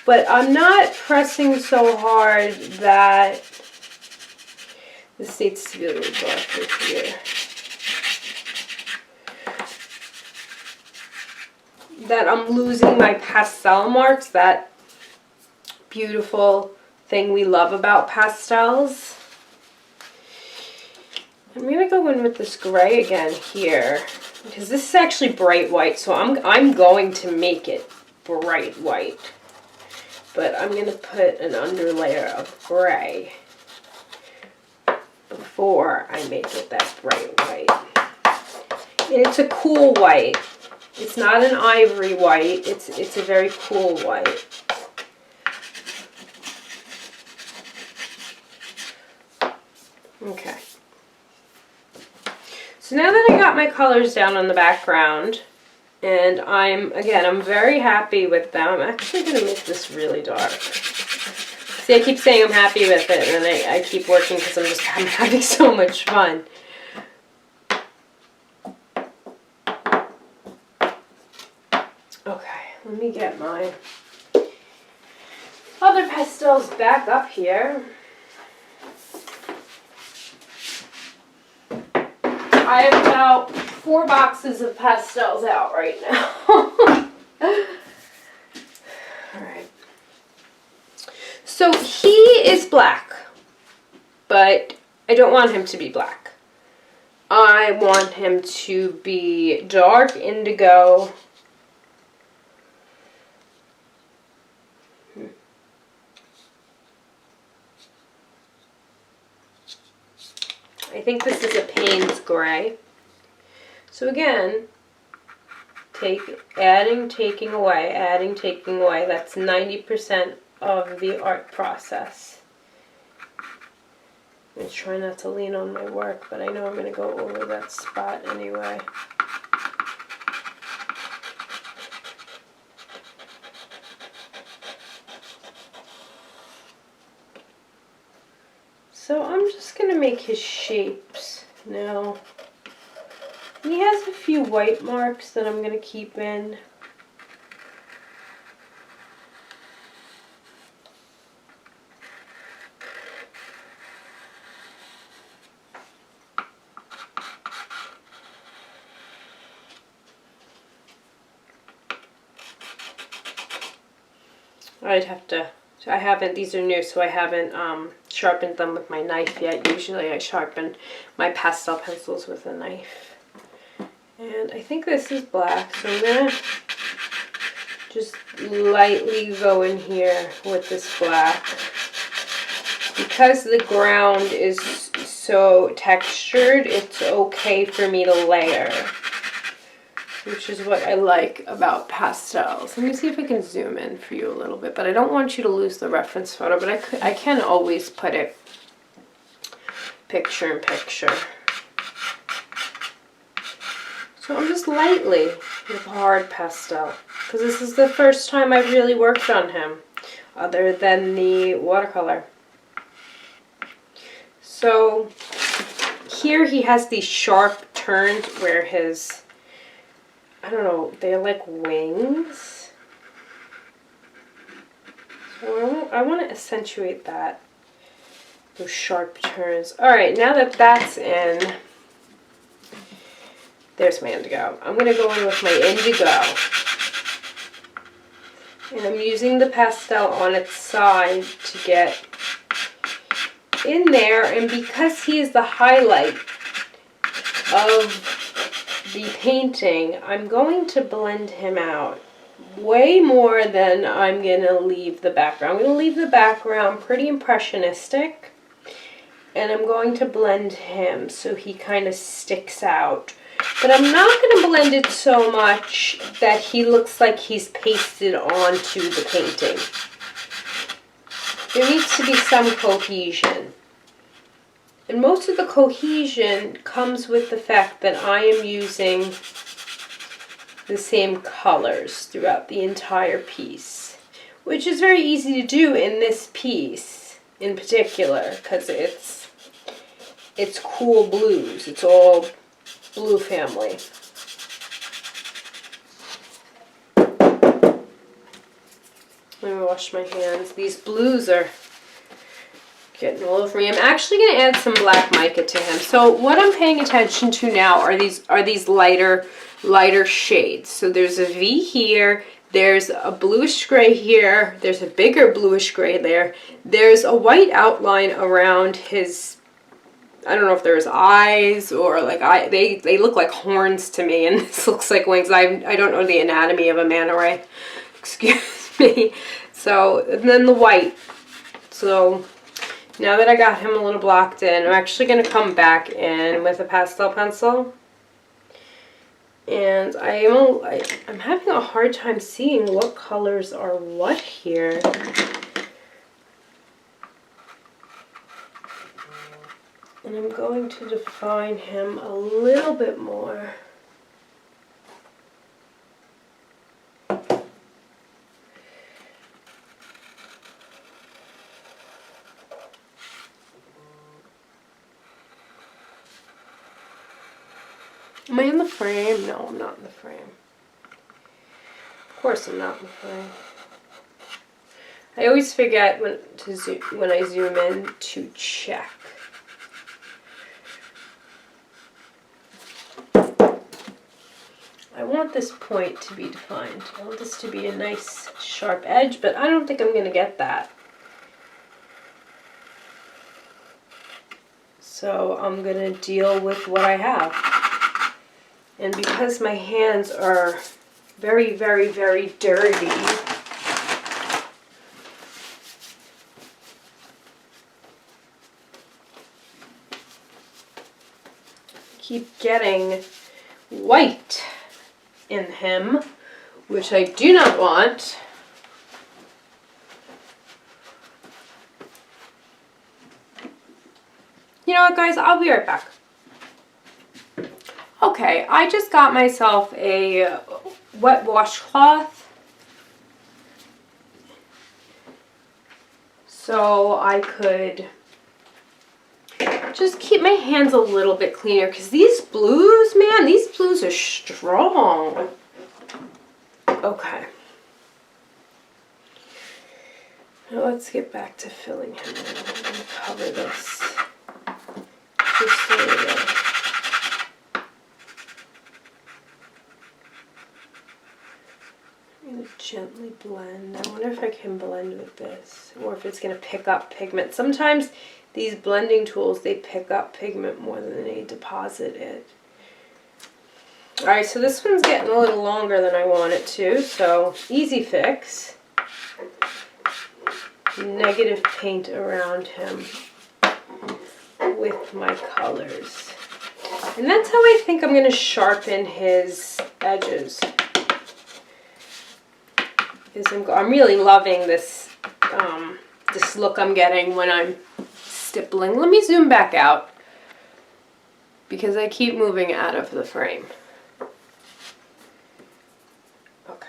But I'm not pressing so hard that this needs to be a little darker here. That I'm losing my pastel marks, that beautiful thing we love about pastels. I'm gonna go in with this gray again here, because this is actually bright white, so I'm going to make it bright white. But I'm going to put an underlayer of gray before I make it that bright white. And it's a cool white. It's not an ivory white. It's a very cool white. Okay. So now that I got my colors down on the background, and I'm very happy with them. I'm actually going to make this really dark. See, I keep saying I'm happy with it, and then I keep working because I'm having so much fun. Okay, let me get my other pastels back up here. I have about 4 boxes of pastels out right now. Alright. So he is black, but I don't want him to be black. I want him to be dark indigo. I think this is a Payne's gray. So again, adding, taking away, adding, taking away. That's 90% of the art process. I'm going to try not to lean on my work, but I know I'm going to go over that spot anyway. So I'm just going to make his shapes now. He has a few white marks that I'm going to keep in. I'd have to, I haven't, these are new, so I haven't sharpened them with my knife yet. Usually I sharpen my pastel pencils with a knife. And I think this is black, so I'm going to just lightly go in here with this black. Because the ground is so textured, it's okay for me to layer, which is what I like about pastels. Let me see if I can zoom in for you a little bit, but I don't want you to lose the reference photo, but I can always put it picture in picture. So I'm just lightly with hard pastel, because this is the first time I've really worked on him, other than the watercolor. So here he has these sharp turns where his, I don't know, they're like wings. So I want to accentuate that, those sharp turns. All right, now that that's in, there's my indigo. I'm going to go in with my indigo. And I'm using the pastel on its side to get in there, and because he is the highlight of the painting, I'm going to blend him out way more than I'm going to leave the background. I'm going to leave the background pretty impressionistic, and I'm going to blend him so he kind of sticks out. But I'm not going to blend it so much that he looks like he's pasted onto the painting. There needs to be some cohesion. And most of the cohesion comes with the fact that I am using the same colors throughout the entire piece, which is very easy to do in this piece in particular, because it's cool blues. It's all blue family. Let me wash my hands. These blues are getting all over me. I'm actually going to add some black mica to him. So what I'm paying attention to now are these lighter shades. So there's a V here, there's a bluish gray here, there's a bigger bluish gray there, there's a white outline around his, I don't know if there's eyes or like they look like horns to me, and this looks like wings. I don't know the anatomy of a manta ray. Excuse me. So, and then the white. So now that I got him a little blocked in, I'm actually going to come back in with a pastel pencil. And I'm having a hard time seeing what colors are what here. And I'm going to define him a little bit more. Am I in the frame? No, I'm not in the frame. Of course I'm not in the frame. I always forget when I zoom in to check. I want this point to be defined. I want this to be a nice sharp edge, but I don't think I'm going to get that. So I'm going to deal with what I have. And because my hands are very, very, very dirty, keep getting white in him, which I do not want. You know what, guys? I'll be right back. Okay, I just got myself a wet washcloth so I could just keep my hands a little bit cleaner, because these blues, man, these blues are strong. Okay. Now let's get back to filling him in. I'm going to cover this just a little. I'm going to gently gently blend. I wonder if I can blend with this, or if it's going to pick up pigment. Sometimes these blending tools, they pick up pigment more than they deposit it. Alright, so this one's getting a little longer than I want it to, so easy fix. Negative paint around him with my colors. And that's how I think I'm going to sharpen his edges. I'm really loving this this look I'm getting when I'm stippling. Let me zoom back out because I keep moving out of the frame. Okay.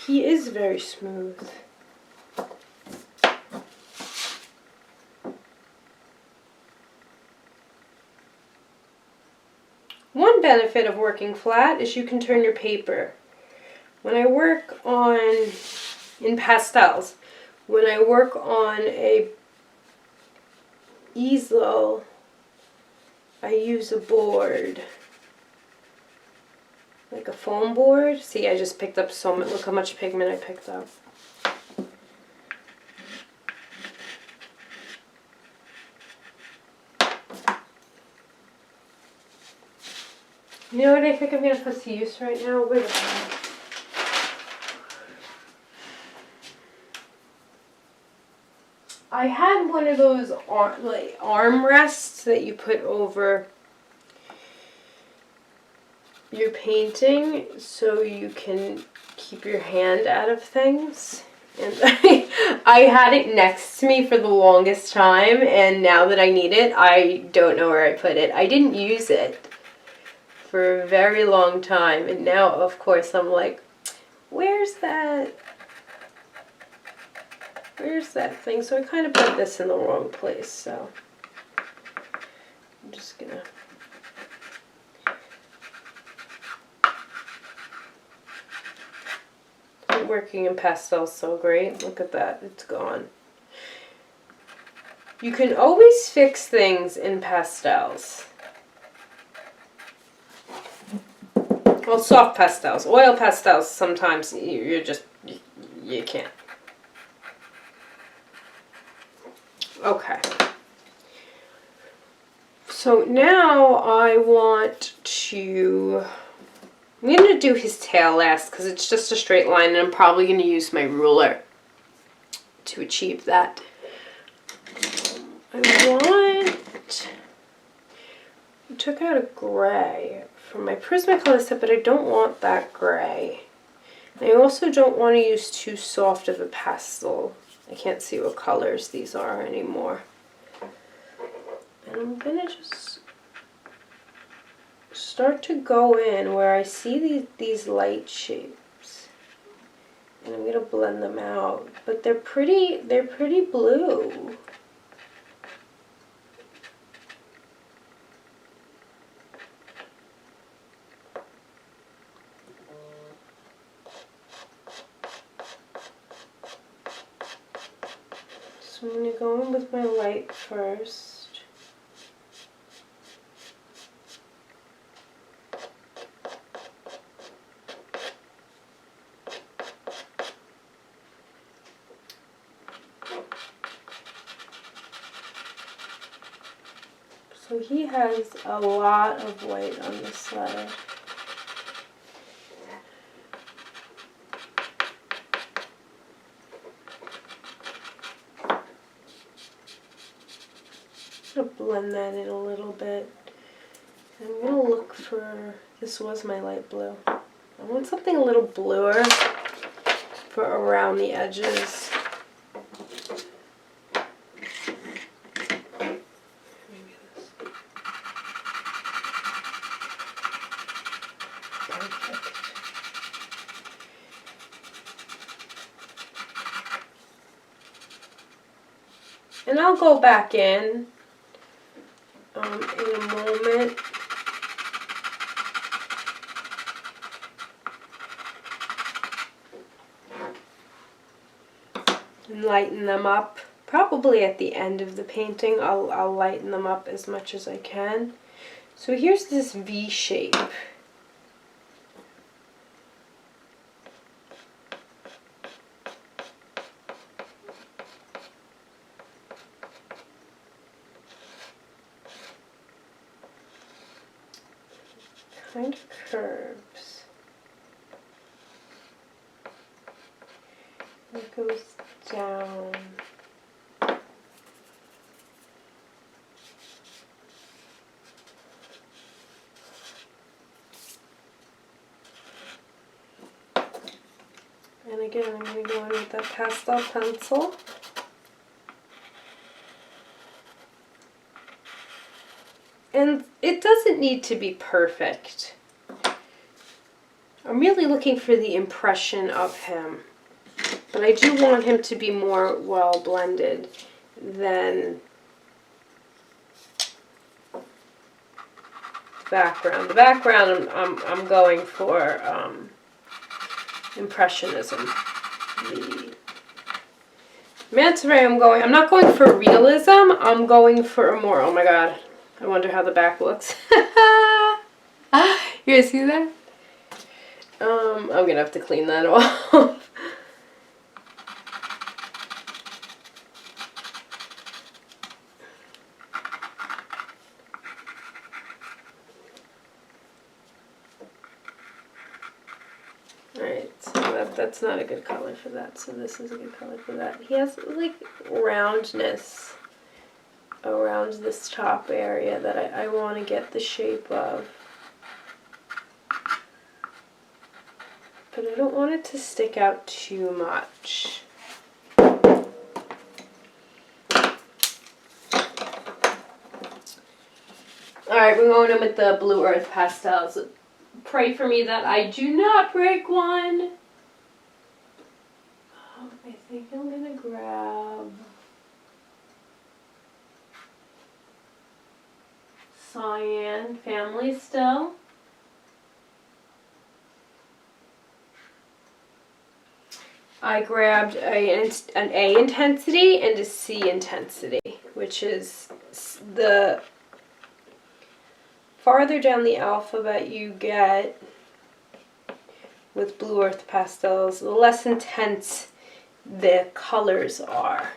He is very smooth. One benefit of working flat is you can turn your paper. When I work in pastels, when I work on a easel, I use a board, like a foam board. See, I just picked up so much, look how much pigment I picked up. You know what I think I'm going to put to use right now? Wait a minute. I had one of those arm rests that you put over your painting so you can keep your hand out of things. And I had it next to me for the longest time, and now that I need it, I don't know where I put it. I didn't use it for a very long time, and now of course I'm like, where's that thing? So I kind of put this in the wrong place, so I'm just gonna working in pastels so great. Look at that, it's gone. You can always fix things in pastels. Well, soft pastels. Oil pastels, sometimes you can't. Okay. So now I'm going to do his tail last because it's just a straight line, and I'm probably going to use my ruler to achieve that. I took out a gray from my Prismacolor set, but I don't want that gray. I also don't want to use too soft of a pastel. I can't see what colors these are anymore. And I'm going to just start to go in where I see these light shapes. And I'm going to blend them out. But they're pretty blue. So I'm going to go in with my light first. So he has a lot of white on this side. I'm going to blend that in a little bit. I'm going to look for, this was my light blue. I want something a little bluer for around the edges. Perfect. And I'll go back in a moment. And lighten them up. Probably at the end of the painting, I'll lighten them up as much as I can. So here's this V shape. Kind of curves. It goes down. And again, I'm going to go in with that pastel pencil. And it doesn't need to be perfect. I'm really looking for the impression of him. But I do want him to be more well blended than the background. The background, I'm going for impressionism. The Manta Ray, I'm not going for realism, I'm going for a more, oh my god, I wonder how the back looks. You guys see that? I'm gonna have to clean that off. Alright, so that's not a good color for that, so this is a good color for that. He has like roundness around this top area that I want to get the shape of. But I don't want it to stick out too much. Alright, we're going in with the Blue Earth Pastels. Pray for me that I do not break one. I think I'm going to grab Cyan Family still. I grabbed an A intensity and a C intensity, which is the farther down the alphabet you get with Blue Earth Pastels, the less intense the colors are.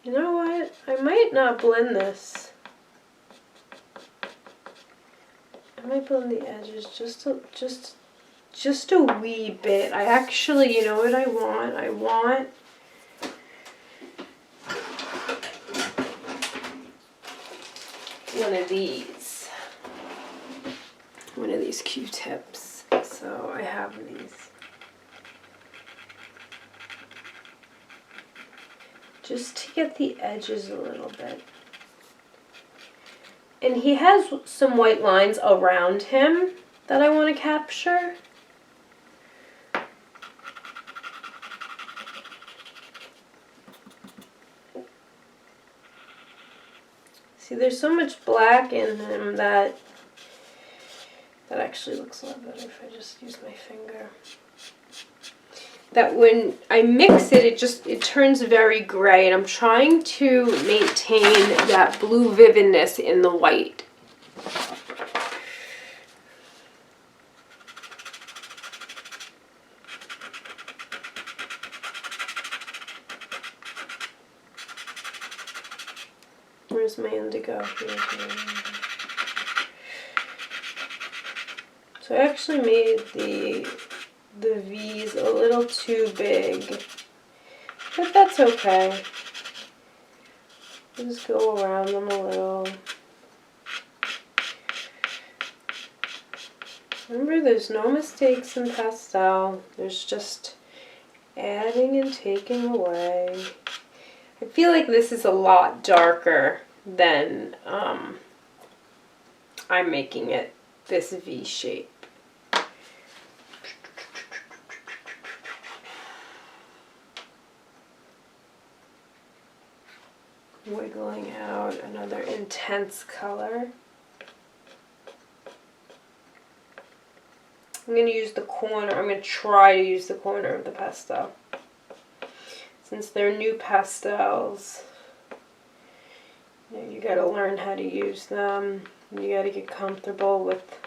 You know what? I might not blend this. I might blend the edges just a wee bit. I actually, you know what I want? I want one of these Q-tips. So I have these. Just to get the edges a little bit. And he has some white lines around him that I want to capture. See, there's so much black in him that actually looks a lot better if I just use my finger. That when I mix it, it turns very gray, and I'm trying to maintain that blue vividness in the white. Where's my indigo? So I actually made the V's a little too big, but that's okay. Just go around them a little. Remember, there's no mistakes in pastel. There's just adding and taking away. I feel like this is a lot darker than I'm making it this V shape. Wiggling out another intense color. I'm going to use the corner. I'm going to try to use the corner of the pastel. Since they're Nupastels, you got to learn how to use them. You got to get comfortable with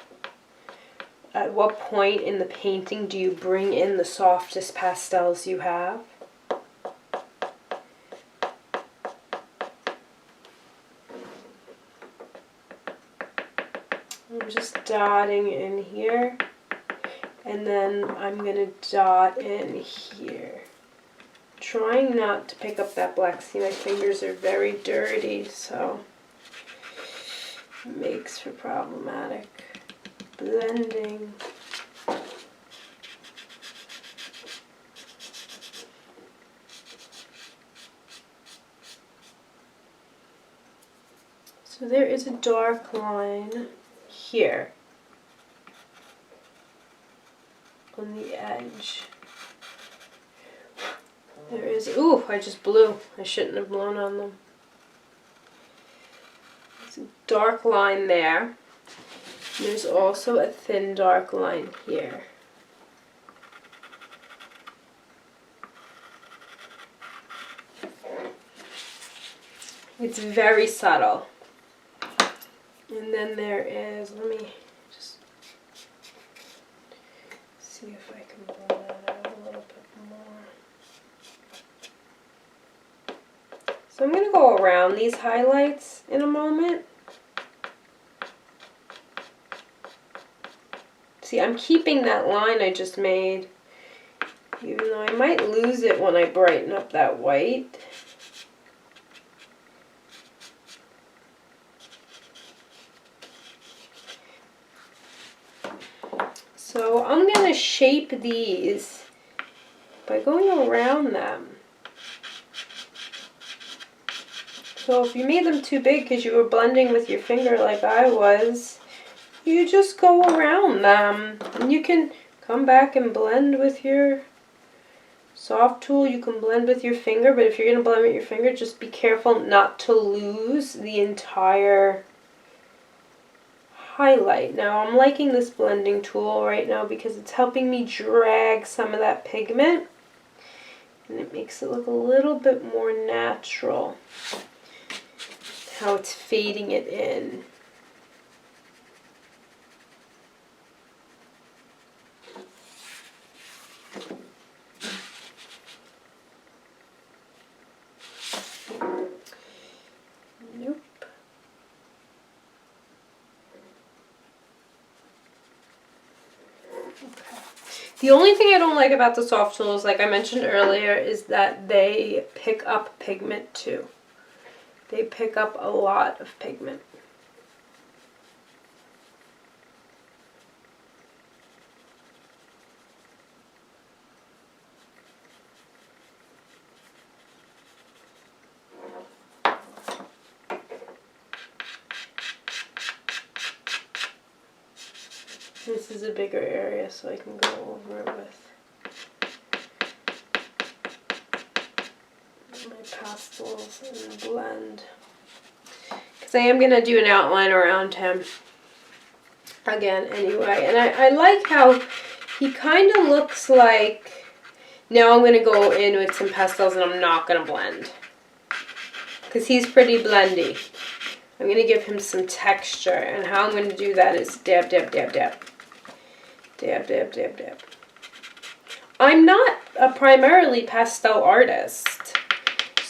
at what point in the painting do you bring in the softest pastels you have. I'm just dotting in here, and then I'm going to dot in here. Trying not to pick up that black. See, my fingers are very dirty, so it makes for problematic blending. So there is a dark line here on the edge. There is, ooh, I just blew. I shouldn't have blown on them. There's a dark line there. There's also a thin dark line here. It's very subtle. And then there is, let me just see if I can blow that out a little bit more. So I'm going to go around these highlights in a moment. See, I'm keeping that line I just made, even though I might lose it when I brighten up that white. So I'm going to shape these by going around them. So if you made them too big because you were blending with your finger like I was, you just go around them. And you can come back and blend with your soft tool. You can blend with your finger, but if you're going to blend with your finger, just be careful not to lose the entire highlight. Now I'm liking this blending tool right now because it's helping me drag some of that pigment, and it makes it look a little bit more natural how it's fading it in. Nope. The only thing I don't like about the soft tools, like I mentioned earlier, is that they pick up pigment too. They pick up a lot of pigment. This is a bigger area, so I can go over it with my pastels and blend. Because I am going to do an outline around him again anyway. And I like how he kind of looks like, now I'm going to go in with some pastels and I'm not going to blend. Because he's pretty blendy. I'm going to give him some texture, and how I'm going to do that is dab, dab, dab, dab. Dab, dab, dab, dab. I'm not a primarily pastel artist.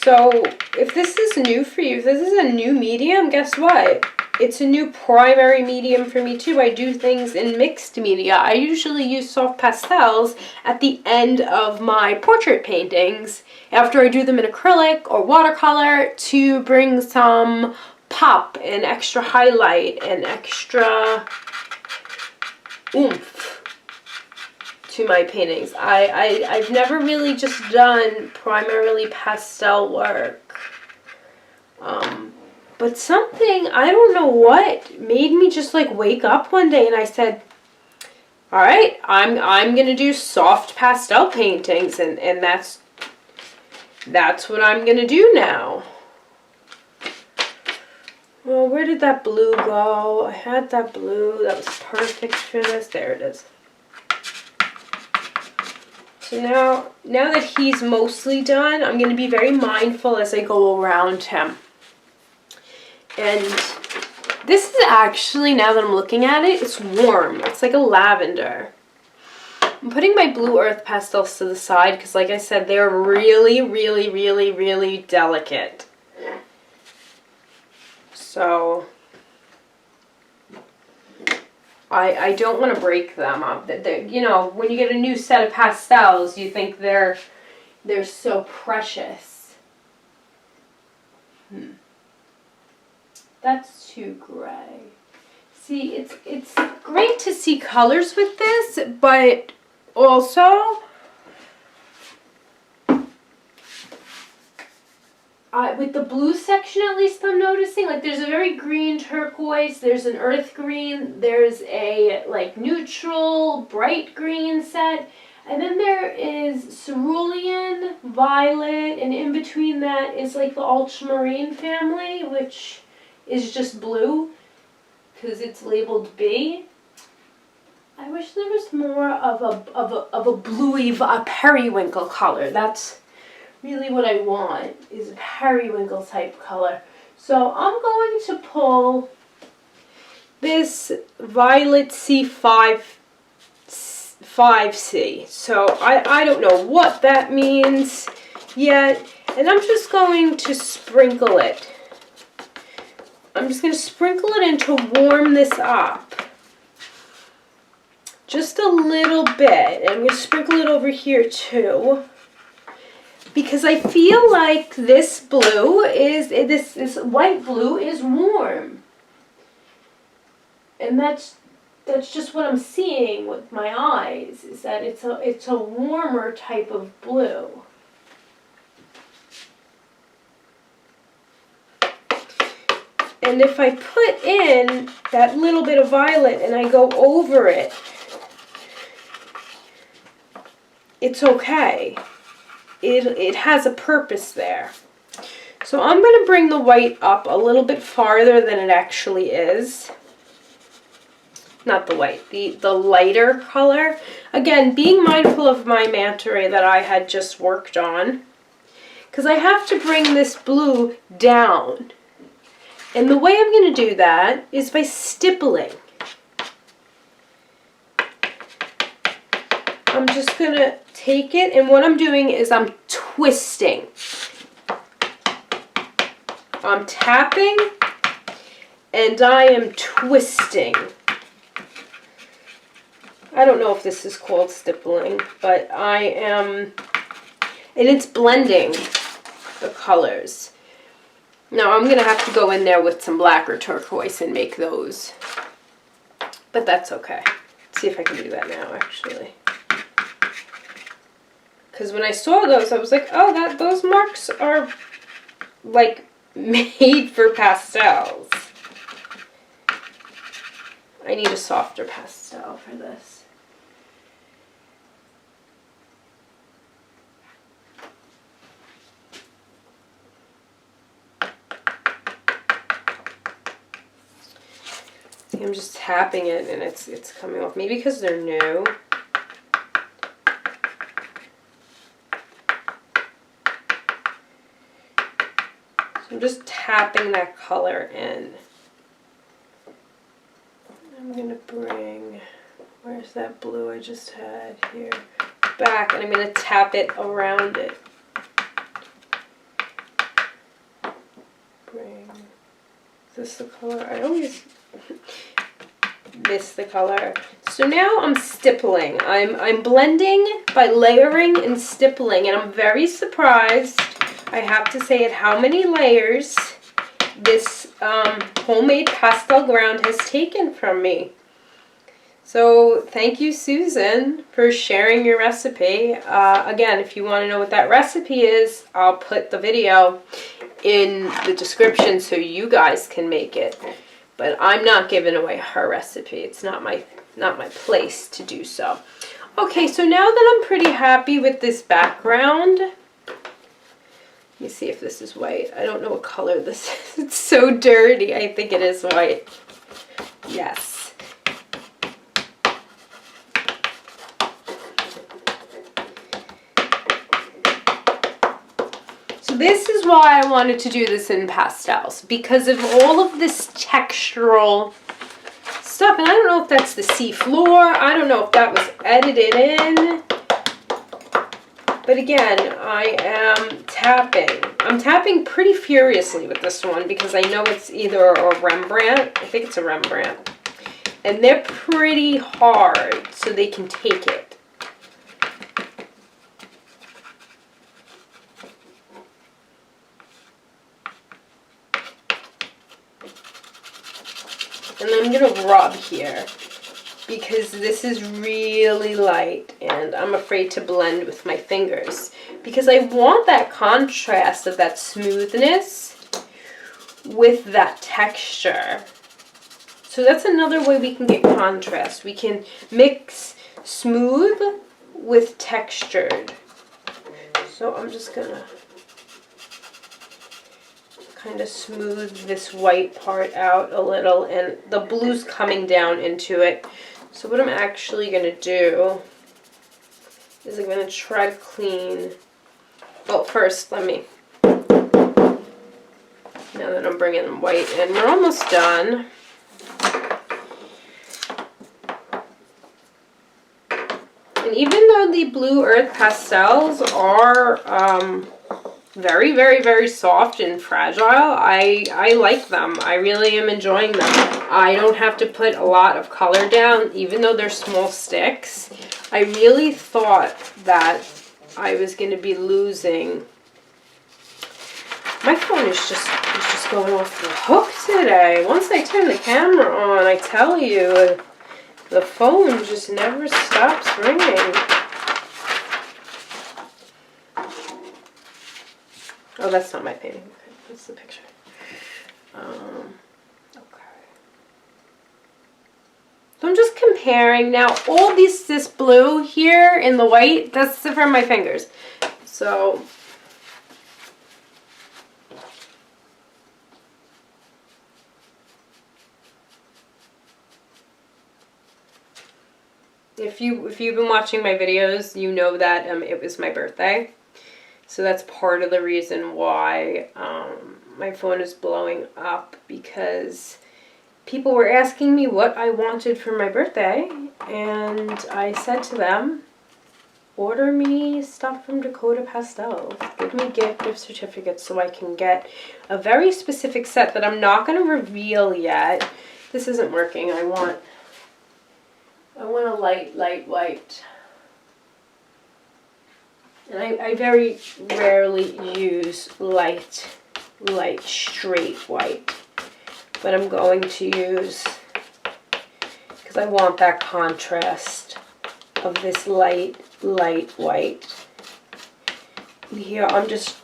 So if this is new for you, if this is a new medium, guess what? It's a new primary medium for me too. I do things in mixed media. I usually use soft pastels at the end of my portrait paintings after I do them in acrylic or watercolor to bring some pop and extra highlight and extra oomph to my paintings. I've never really just done primarily pastel work. But something, I don't know what, made me just like wake up one day and I said, all right, I'm gonna do soft pastel paintings, and that's what I'm gonna do now. Well, where did that blue go? I had that blue that was perfect for this. There it is. So now that he's mostly done, I'm going to be very mindful as I go around him. And this is actually, now that I'm looking at it, it's warm. It's like a lavender. I'm putting my blue earth pastels to the side because, like I said, they're really, really, really, really delicate. So I don't want to break them up. You know, when you get a new set of pastels, you think they're so precious. That's too gray. See, it's great to see colors with this, but also with the blue section, at least I'm noticing, like there's a very green turquoise, there's an earth green, there's a like neutral, bright green set, and then there is cerulean, violet, and in between that is like the ultramarine family, which is just blue because it's labeled B. I wish there was more of a bluey, a periwinkle color. That's really what I want, is a periwinkle type color. So I'm going to pull this Violet C5C. So I don't know what that means yet, and I'm just going to sprinkle it. I'm just going to sprinkle it in to warm this up. Just a little bit. And I'm going to sprinkle it over here too. Because I feel like this blue is, this white blue is warm. And that's just what I'm seeing with my eyes, is that it's a warmer type of blue. And if I put in that little bit of violet and I go over it, it's okay. It has a purpose there. So I'm going to bring the white up a little bit farther than it actually is. Not the white, the lighter color. Again, being mindful of my manta ray that I had just worked on, because I have to bring this blue down. And the way I'm going to do that is by stippling. I'm just going to take it, and what I'm doing is I'm twisting. I'm tapping, and I am twisting. I don't know if this is called stippling, but I am, and it's blending the colors. Now I'm going to have to go in there with some black or turquoise and make those. But that's okay. Let's see if I can do that now, actually. Because when I saw those, I was like, oh, those marks are, like, made for pastels. I need a softer pastel for this. I'm just tapping it and it's coming off. Maybe because they're new. So I'm just tapping that color in. I'm going to bring, where's that blue I just had here? Back, and I'm going to tap it around it. Bring, is this the color? I always miss the color. So now I'm stippling. I'm blending by layering and stippling, and I'm very surprised, I have to say, at how many layers this homemade pastel ground has taken from me. So thank you, Susan, for sharing your recipe. Again, if you want to know what that recipe is, I'll put the video in the description so you guys can make it. But I'm not giving away her recipe. It's not my place to do so. Okay, so now that I'm pretty happy with this background, let me see if this is white. I don't know what color this is. It's so dirty. I think it is white. Yes. This is why I wanted to do this in pastels, because of all of this textural stuff. And I don't know if that's the sea floor. I don't know if that was edited in. But again, I am tapping. I'm tapping pretty furiously with this one because I know it's either a Rembrant. I think it's a Rembrant. And they're pretty hard, so they can take it. And I'm going to rub here because this is really light and I'm afraid to blend with my fingers because I want that contrast of that smoothness with that texture. So that's another way we can get contrast. We can mix smooth with textured. So I'm just going to kind of smooth this white part out a little, and the blue's coming down into it. So what I'm actually going to do is I'm going to try to clean. Well, first let me, now that I'm bringing the white in, we're almost done. And even though the Blue Earth pastels are very, very, very soft and fragile, I like them. I really am enjoying them. I don't have to put a lot of color down, even though they're small sticks. I really thought that I was going to be losing. My phone is just going off the hook today. Once I turn the camera on, I tell you, the phone just never stops ringing. Oh, that's not my painting. Okay, that's the picture. Okay. So I'm just comparing now. All this blue here in the white, that's from my fingers. So if you've been watching my videos, you know that it was my birthday. So that's part of the reason why my phone is blowing up, because people were asking me what I wanted for my birthday, and I said to them, order me stuff from Dakota Pastels. Give me gift certificates so I can get a very specific set that I'm not going to reveal yet. This isn't working. I want a light white. And I very rarely use light straight white, but I'm going to use, because I want that contrast of this light white. And here I'm just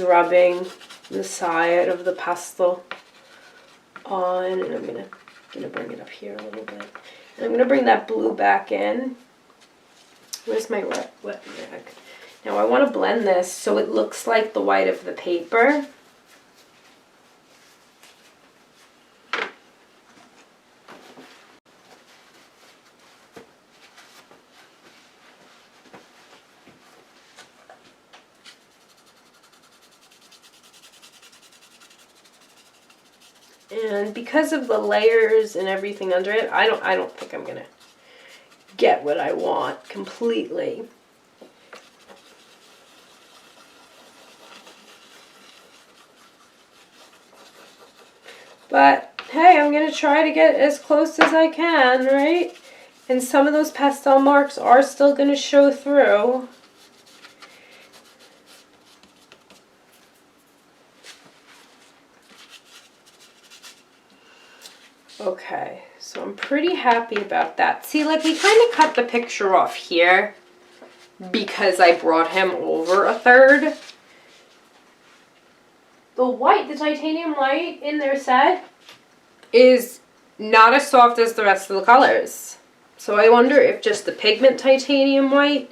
rubbing the side of the pastel on, and I'm gonna bring it up here a little bit, and I'm gonna bring that blue back in. Where's my wet rag? Now I want to blend this so it looks like the white of the paper. And because of the layers and everything under it, I don't think I'm gonna get what I want completely. But hey, I'm going to try to get as close as I can, right? And some of those pastel marks are still going to show through. Okay, so I'm pretty happy about that. See, like we kind of cut the picture off here because I brought him over a third. The titanium white in their set is not as soft as the rest of the colors. So I wonder if just the pigment titanium white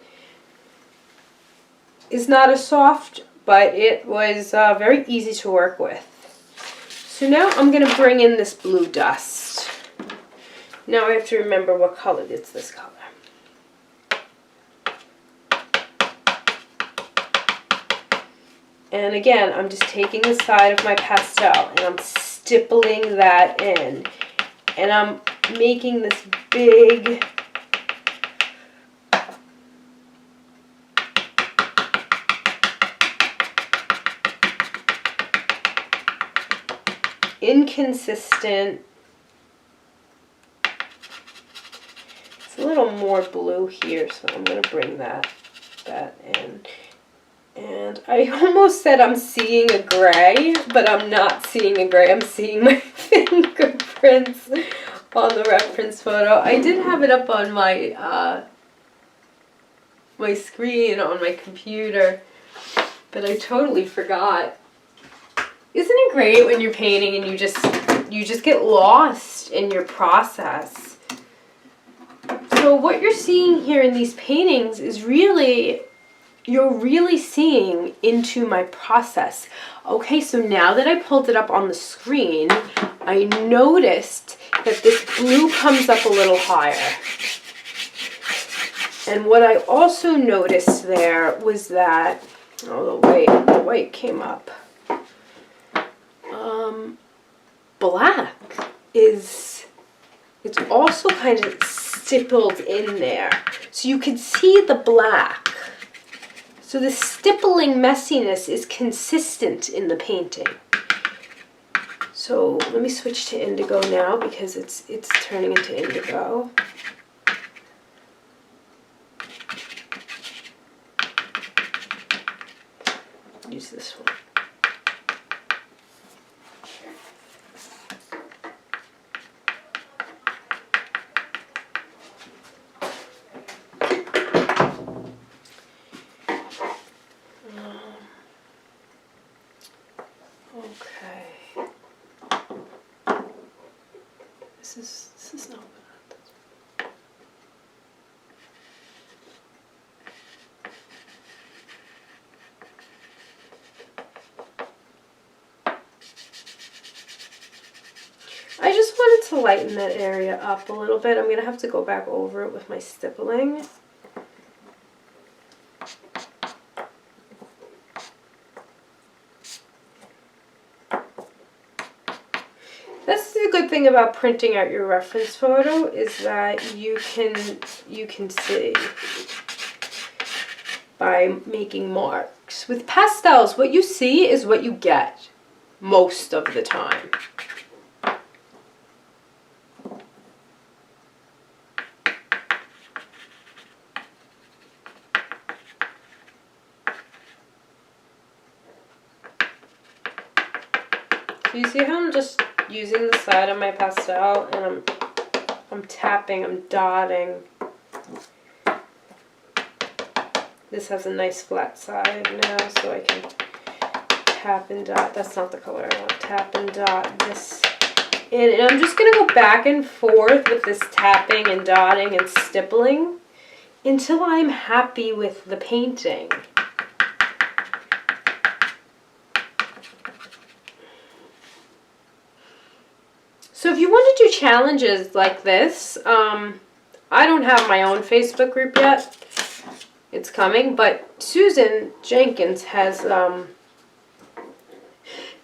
is not as soft, but it was very easy to work with. So now I'm going to bring in this blue dust. Now I have to remember what color. It's this color. And again, I'm just taking the side of my pastel and I'm stippling that in. And I'm making this big inconsistent. It's a little more blue here, so I'm going to bring that in. And I almost said I'm seeing a gray, but I'm not seeing a gray. I'm seeing my fingerprints on the reference photo. I did have it up on my my screen on my computer, but I totally forgot. Isn't it great when you're painting and you just get lost in your process? So what you're seeing here in these paintings is really, you're really seeing into my process. Okay, so now that I pulled it up on the screen, I noticed that this blue comes up a little higher. And what I also noticed there was that, oh, the white came up. Black it's also kind of stippled in there. So you can see the black. So the stippling messiness is consistent in the painting. So let me switch to indigo now because it's turning into indigo. Use this one. Okay. This is not bad. I just wanted to lighten that area up a little bit. I'm going to have to go back over it with my stippling. That's the good thing about printing out your reference photo, is that you can see by making marks. With pastels, what you see is what you get most of the time. So you see how I'm just using the side of my pastel and I'm tapping, I'm dotting. This has a nice flat side now, so I can tap and dot. That's not the color I want. Tap and dot this in. And I'm just going to go back and forth with this tapping and dotting and stippling until I'm happy with the painting. So if you want to do challenges like this, I don't have my own Facebook group yet. It's coming, but Susan Jenkins has,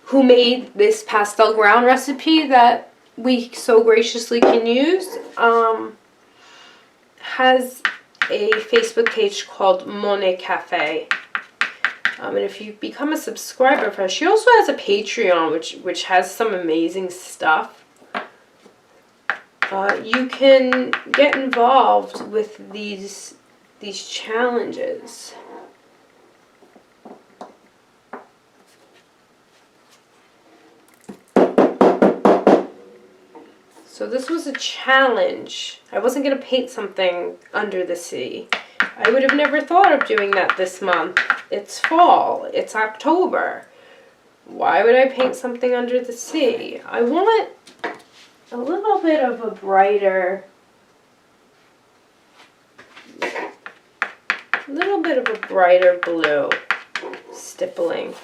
who made this pastel ground recipe that we so graciously can use, has a Facebook page called Monet Cafe. And if you become a subscriber for her, she also has a Patreon, which has some amazing stuff. You can get involved with these challenges. So this was a challenge. I wasn't going to paint something under the sea. I would have never thought of doing that this month. It's fall. It's October. Why would I paint something under the sea? I want a little bit of a brighter, blue stippling.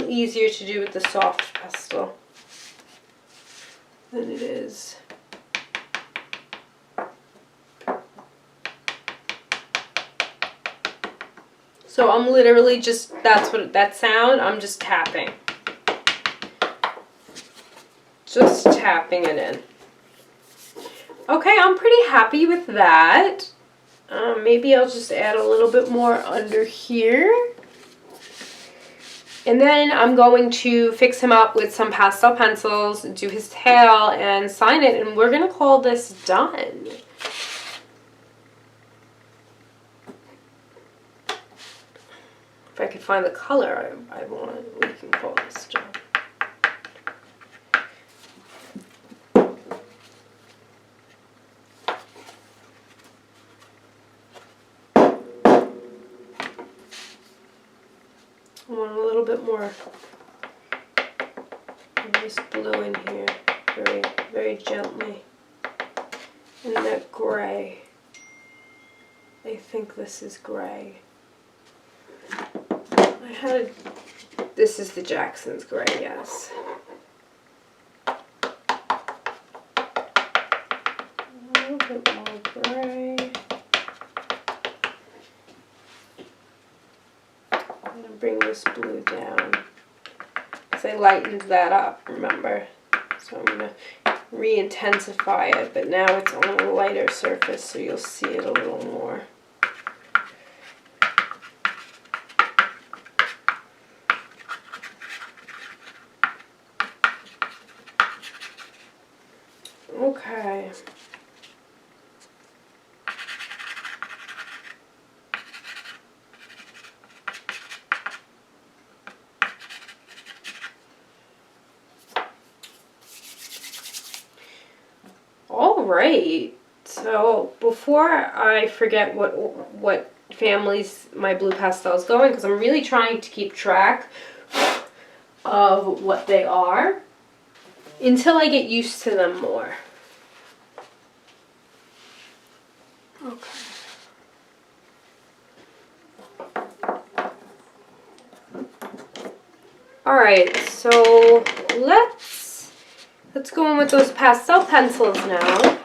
little easier to do with the soft pastel than it is. So I'm literally just, that's what that sound, I'm just tapping. Just tapping it in. Okay, I'm pretty happy with that. Maybe I'll just add a little bit more under here. And then I'm going to fix him up with some pastel pencils, do his tail, and sign it, and we're going to call this done. If I could find the color I want, we can call this done. I want a little bit more nice blue in here, very, very gently. And that gray. I think this is gray. This is the Jackson's gray, yes. A little bit more gray. I'm going to bring this blue down because I lightened that up, remember? So I'm going to re-intensify it, but now it's on a lighter surface, so you'll see it a little more. Okay. All right. So before I forget what families my blue pastel is going, because I'm really trying to keep track of what they are until I get used to them more. Okay. Alright, so let's go in with those pastel pencils now.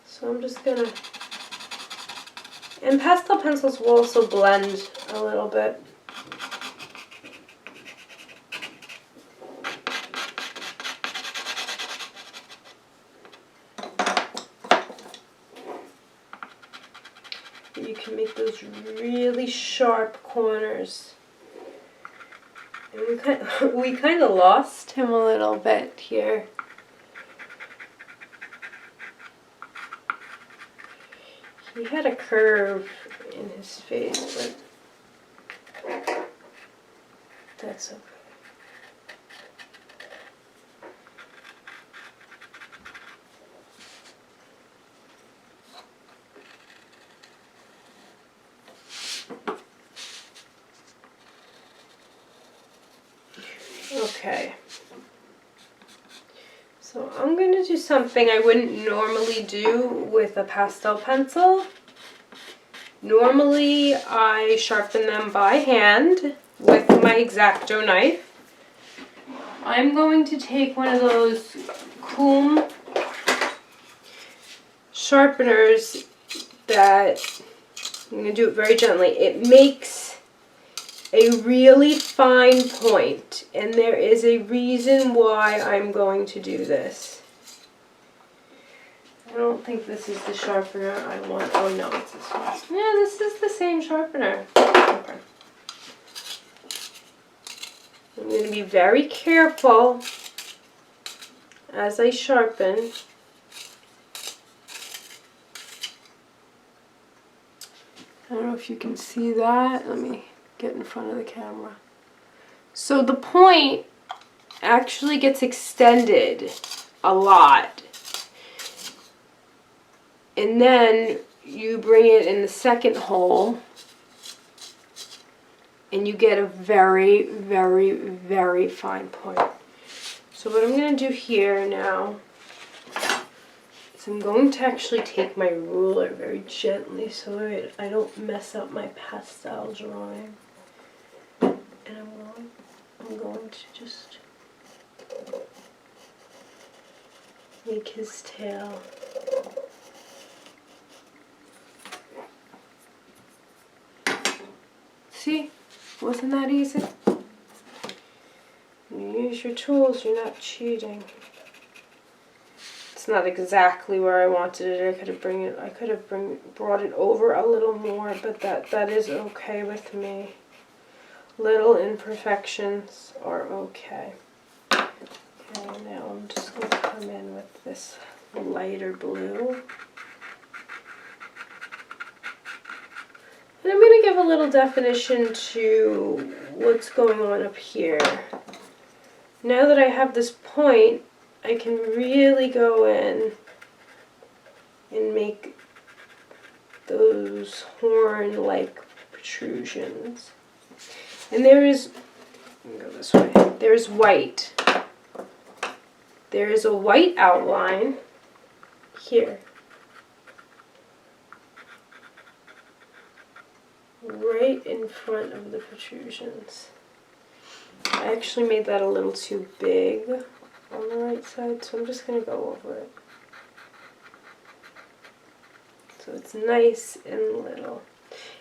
So I'm just gonna, and pastel pencils will also blend a little bit. You can make those really sharp corners. And we kind of lost him a little bit here. He had a curve in his face, but that's okay. Okay, so I'm going to do something I wouldn't normally do with a pastel pencil. Normally I sharpen them by hand with my X-Acto knife. I'm going to take one of those comb sharpeners that, I'm going to do it very gently. It makes a really fine point, and there is a reason why I'm going to do this. I don't think this is the sharpener I want. Oh no, it's this one. Yeah, this is the same sharpener. Okay. I'm going to be very careful as I sharpen. I don't know if you can see that. Let me get in front of the camera. So the point actually gets extended a lot. And then you bring it in the second hole and you get a very, very, very fine point. So what I'm going to do here now is So I'm going to actually take my ruler very gently so I don't mess up my pastel drawing. And I'm going to just make his tail. See? Wasn't that easy? When you use your tools, you're not cheating. It's not exactly where I wanted it. I could have brought it over a little more, but that is okay with me. Little imperfections are okay. Okay, now I'm just going to come in with this lighter blue. And I'm going to give a little definition to what's going on up here. Now that I have this point, I can really go in and make those horn-like protrusions. And let me go this way, there's white. There is a white outline here. Right in front of the protrusions. I actually made that a little too big on the right side, so I'm just going to go over it. So it's nice and little.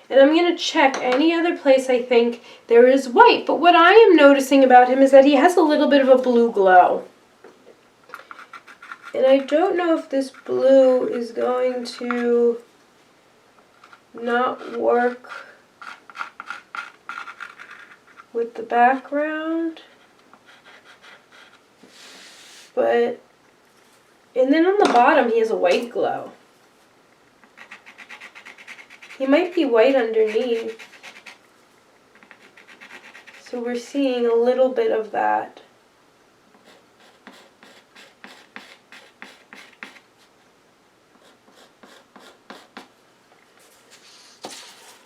And I'm going to check any other place I think there is white. But what I am noticing about him is that he has a little bit of a blue glow. And I don't know if this blue is going to not work with the background. But, and then on the bottom he has a white glow. He might be white underneath. So we're seeing a little bit of that.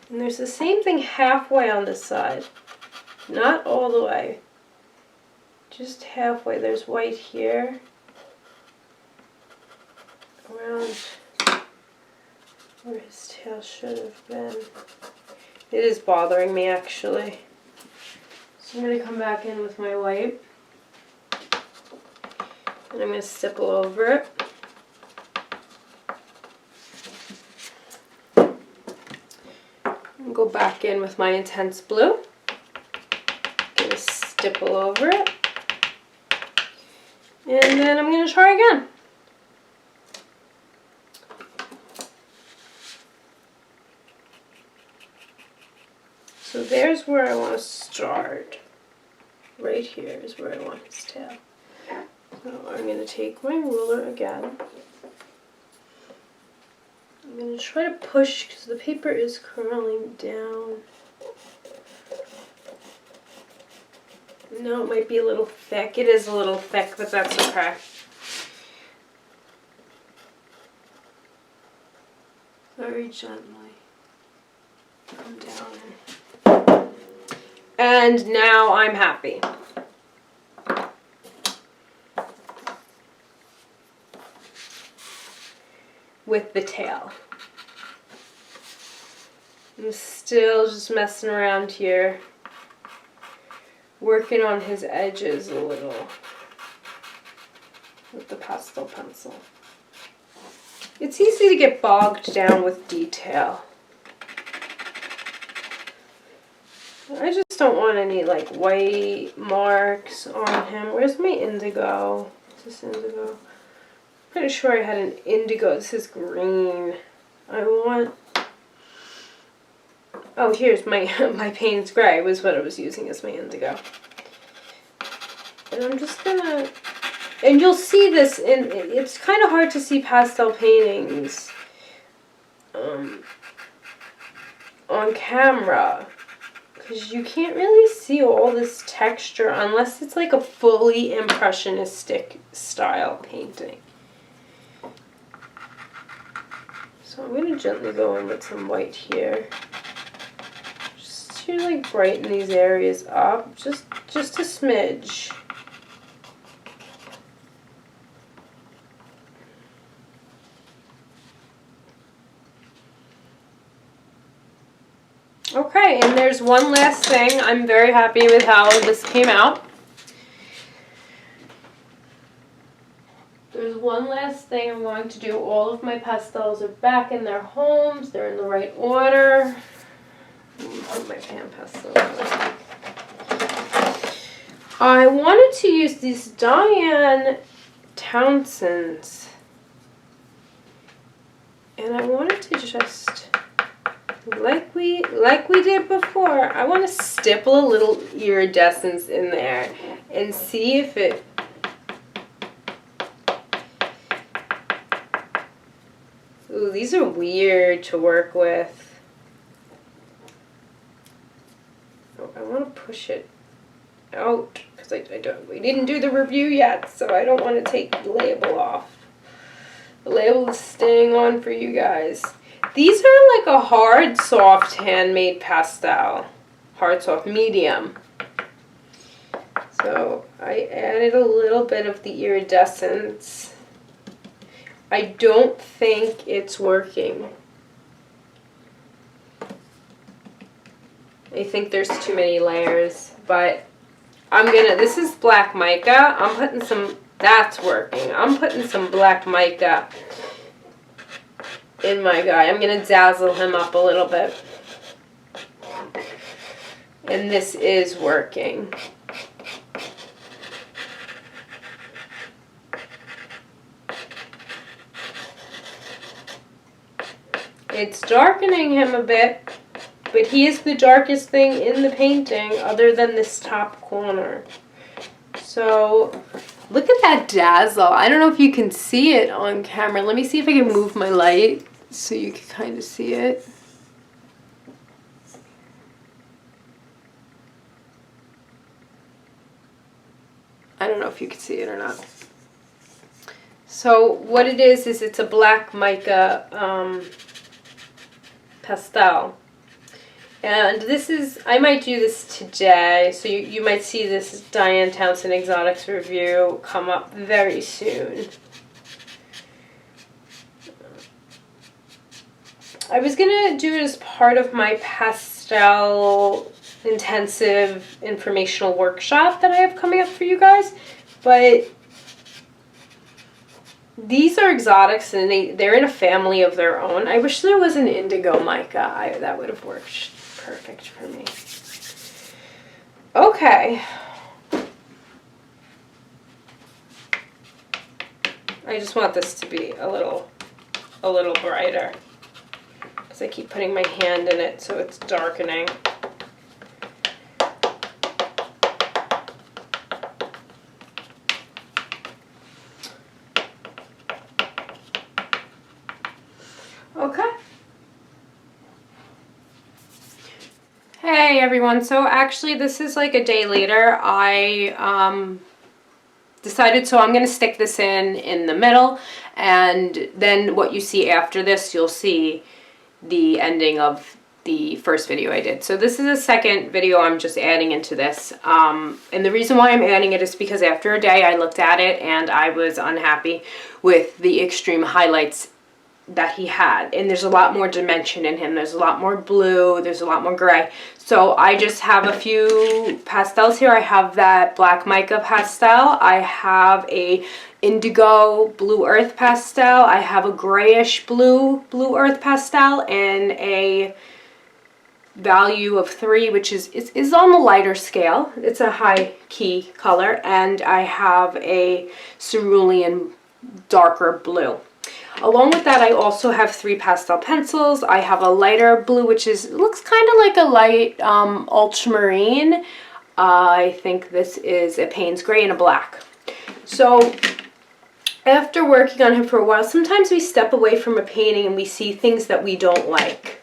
And there's the same thing halfway on this side. Not all the way. Just halfway. There's white here. Around where his tail should have been. It is bothering me actually. So I'm going to come back in with my white. And I'm going to stipple over it. And go back in with my intense blue. Going to stipple over it. And then I'm going to try again. So there's where I want to start. Right here is where I want his tail. So I'm going to take my ruler again. I'm going to try to push because the paper is curling down. No, it might be a little thick. It is a little thick, but that's okay. Very gently come down. And now I'm happy. With the tail. I'm still just messing around here. Working on his edges a little. With the pastel pencil. It's easy to get bogged down with detail. I just don't want any like white marks on him. Where's my indigo? Is this indigo? I'm pretty sure I had an indigo. This is green. I want... Oh, here's my my Payne's Gray was what I was using as my indigo. And I'm just gonna... And you'll see this in... It's kind of hard to see pastel paintings on camera. Because you can't really see all this texture unless it's like a fully impressionistic style painting. So I'm going to gently go in with some white here. Just to like brighten these areas up. Just a smidge. Okay, and there's one last thing. I'm very happy with how this came out. There's one last thing I'm going to do. All of my pastels are back in their homes. They're in the right order. Put my pan pastel on. I wanted to use these Diane Townsends. And I wanted to just, like we did before, I want to stipple a little iridescence in there and see if it ooh, these are weird to work with. Oh, I want to push it out because we didn't do the review yet, so I don't want to take the label off. The label is staying on for you guys. These are like a hard, soft, handmade pastel. Hard, soft, medium. So I added a little bit of the iridescence. I don't think it's working. I think there's too many layers, but this is black mica. I'm putting some, that's working. I'm putting some black mica in my guy. I'm gonna dazzle him up a little bit. And this is working. It's darkening him a bit, but he is the darkest thing in the painting other than this top corner. So look at that dazzle. I don't know if you can see it on camera. Let me see if I can move my light so you can kind of see it. I don't know if you can see it or not. So what it is it's a black mica pastel. And this is, I might do this today, so you might see this Diane Townsend Exotics review come up very soon. I was going to do it as part of my pastel intensive informational workshop that I have coming up for you guys, but these are exotics and they're in a family of their own. I wish there was an indigo mica. That would have worked perfect for me. Okay. I just want this to be a little brighter because I keep putting my hand in it so it's darkening. Okay. Hey everyone, so actually this is like a day later. I decided, so I'm going to stick this in the middle, and then what you see after this, you'll see the ending of the first video I did. So this is a second video I'm just adding into this, and the reason why I'm adding it is because after a day I looked at it and I was unhappy with the extreme highlights that he had, and there's a lot more dimension in him. There's a lot more blue, there's a lot more gray. So I just have a few pastels here. I have that black mica pastel, I have a indigo blue earth pastel, I have a grayish blue earth pastel, and a value of 3, which is on the lighter scale. It's a high key color, and I have a cerulean darker blue. Along with that, I also have 3 pastel pencils. I have a lighter blue, which looks kind of like a light ultramarine. I think this is a Payne's gray and a black. So after working on him for a while, sometimes we step away from a painting and we see things that we don't like,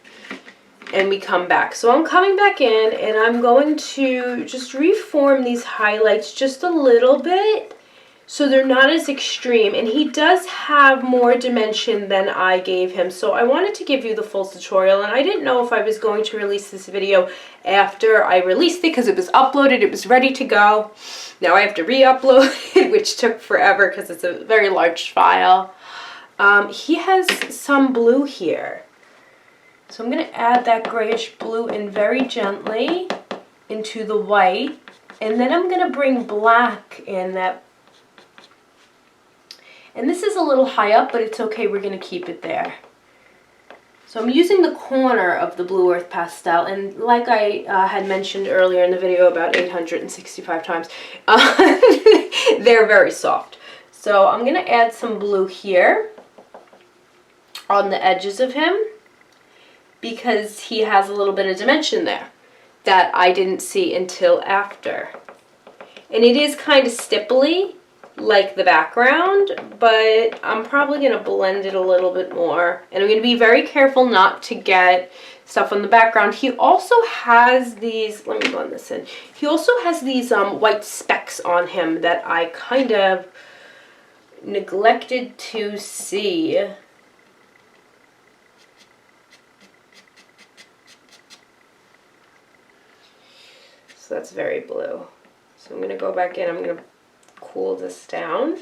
and we come back. So I'm coming back in and I'm going to just reform these highlights just a little bit, so they're not as extreme, and he does have more dimension than I gave him. So I wanted to give you the full tutorial, and I didn't know if I was going to release this video after I released it because it was uploaded, it was ready to go. Now I have to re-upload it, which took forever because it's a very large file. He has some blue here. So I'm going to add that grayish blue in very gently into the white, and then I'm going to bring black in that. And this is a little high up, but it's okay, we're going to keep it there. So I'm using the corner of the Blue Earth Pastel, and like I had mentioned earlier in the video about 865 times, they're very soft. So I'm going to add some blue here on the edges of him because he has a little bit of dimension there that I didn't see until after. And it is kind of stipply like the background, but I'm probably going to blend it a little bit more. And I'm going to be very careful not to get stuff on the background. He also has these, let me blend this in. He also has these white specks on him that I kind of neglected to see. So that's very blue. So I'm going to go back in, I'm going to cool this down.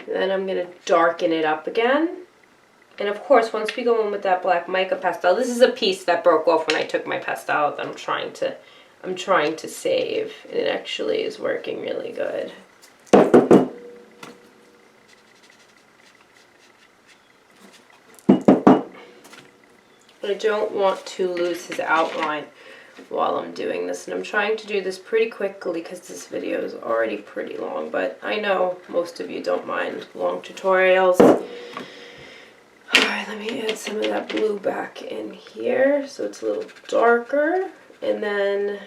Then I'm going to darken it up again. And of course, once we go in with that black mica pastel, this is a piece that broke off when I took my pastel out that I'm trying to save. And it actually is working really good. But I don't want to lose his outline while I'm doing this, and I'm trying to do this pretty quickly because this video is already pretty long, but I know most of you don't mind long tutorials. Alright, let me add some of that blue back in here so it's a little darker, and then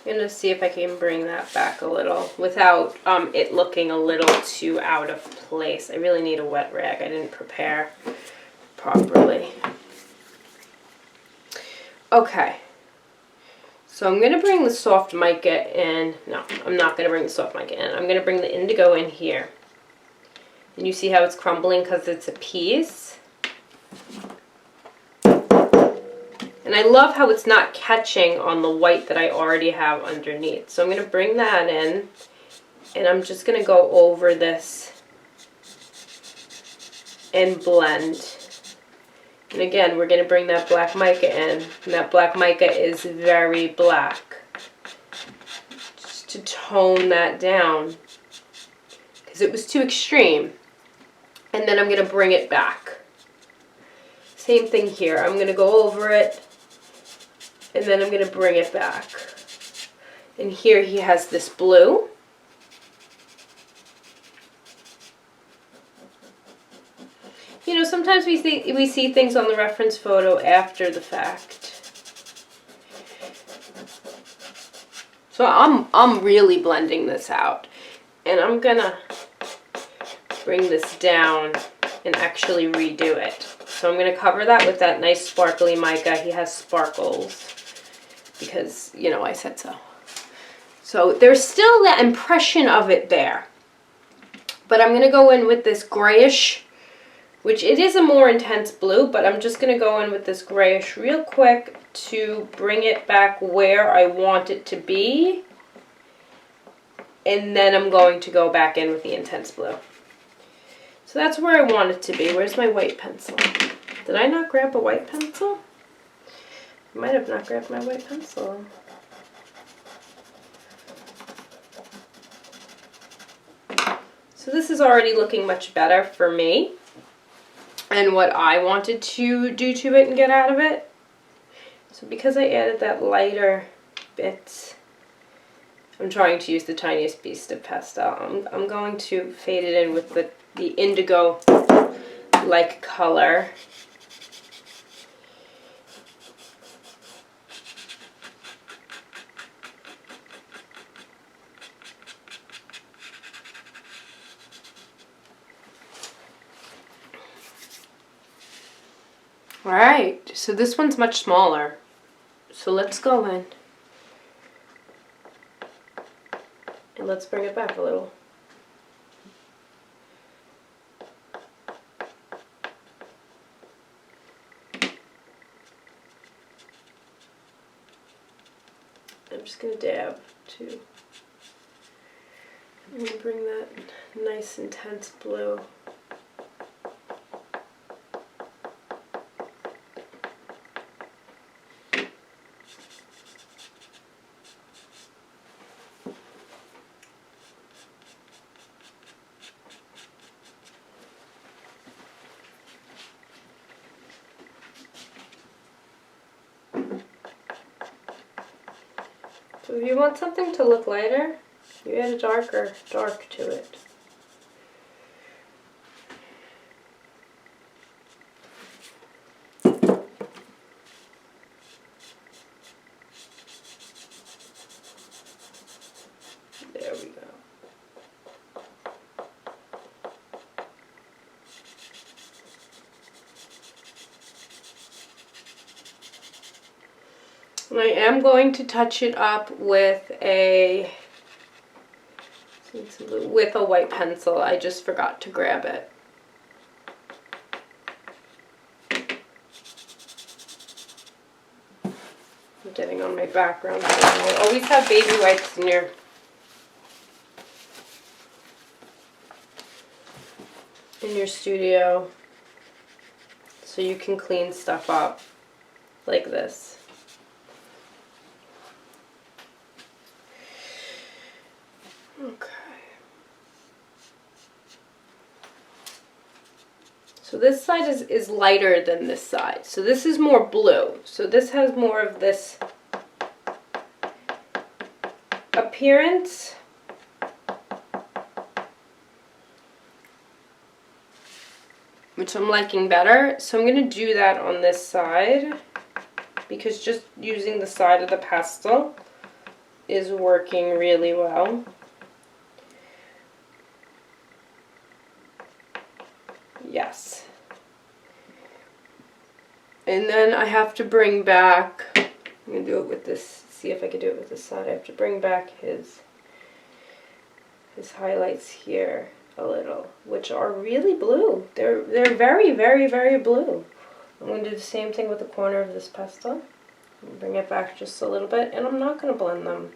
I'm going to see if I can bring that back a little without it looking a little too out of place. I really need a wet rag. I didn't prepare properly. Okay. So I'm going to bring the soft mica in. No, I'm not going to bring the soft mica in. I'm going to bring the indigo in here. And you see how it's crumbling because it's a piece. And I love how it's not catching on the white that I already have underneath. So I'm going to bring that in, and I'm just going to go over this and blend. And again, we're going to bring that black mica in, and that black mica is very black. Just to tone that down, because it was too extreme. And then I'm going to bring it back. Same thing here. I'm going to go over it, and then I'm going to bring it back. And here he has this blue. You know, sometimes we see things on the reference photo after the fact. So I'm really blending this out. And I'm going to bring this down and actually redo it. So I'm going to cover that with that nice sparkly mica. He has sparkles because, you know, I said so. So there's still that impression of it there. But I'm going to go in with this grayish, which it is a more intense blue, but I'm just going to go in with this grayish real quick to bring it back where I want it to be. And then I'm going to go back in with the intense blue. So that's where I want it to be. Where's my white pencil? Did I not grab a white pencil? I might have not grabbed my white pencil. So this is already looking much better for me and what I wanted to do to it and get out of it. So because I added that lighter bit, I'm trying to use the tiniest piece of pastel. I'm going to fade it in with the indigo-like color. Alright, so this one's much smaller. So let's go in. And let's bring it back a little. I'm just going to dab too. I'm going to bring that nice intense blue. So if you want something to look lighter, you add a dark to it. There we go. And I am going to touch it up with a white pencil. I just forgot to grab it. I'm getting on my background. Always have baby wipes in your studio so you can clean stuff up like this. Okay. So this side is lighter than this side. So this is more blue. So this has more of this appearance. Which I'm liking better. So I'm going to do that on this side because just using the side of the pastel is working really well. Yes. And then I have to bring back, I'm going to do it with this, see if I can do it with this side. I have to bring back his highlights here a little, which are really blue. They're very, very, very blue. I'm going to do the same thing with the corner of this pastel. Bring it back just a little bit, and I'm not going to blend them.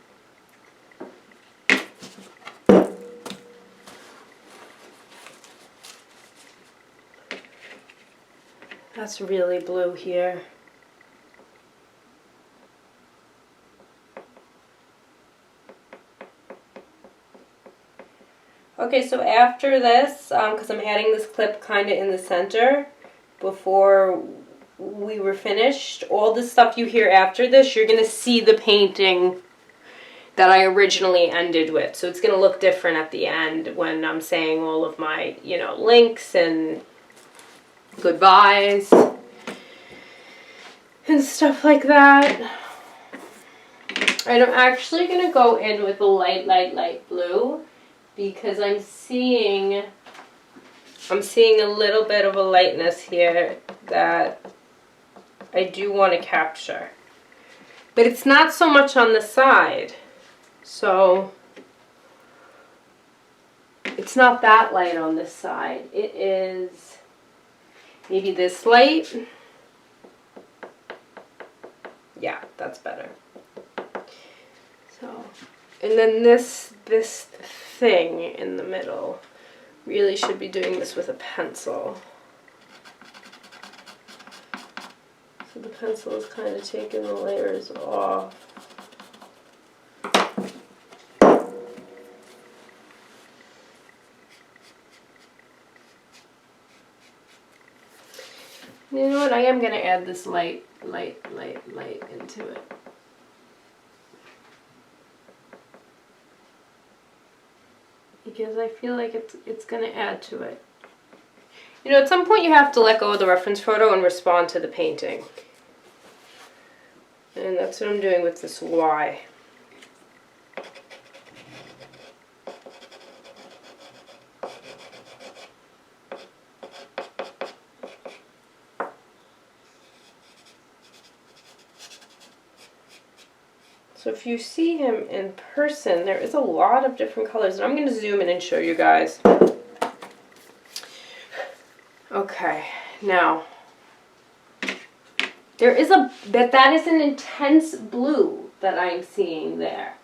That's really blue here. Okay, so after this, because I'm adding this clip kind of in the center before we were finished, all the stuff you hear after this, you're going to see the painting that I originally ended with. So it's going to look different at the end when I'm saying all of my, you know, links and goodbyes and stuff like that. And I'm actually going to go in with a light blue because I'm seeing a little bit of a lightness here that I do want to capture. But it's not so much on the side. So it's not that light on this side. It is maybe this light. Yeah, that's better. So, and then this thing in the middle, really should be doing this with a pencil. So the pencil is kind of taking the layers off. You know what, I am going to add this light into it. Because I feel like it's going to add to it. You know, at some point you have to let go of the reference photo and respond to the painting. And that's what I'm doing with this Y. So if you see him in person, there is a lot of different colors. And I'm going to zoom in and show you guys. Okay, now, that is an intense blue. that I'm seeing there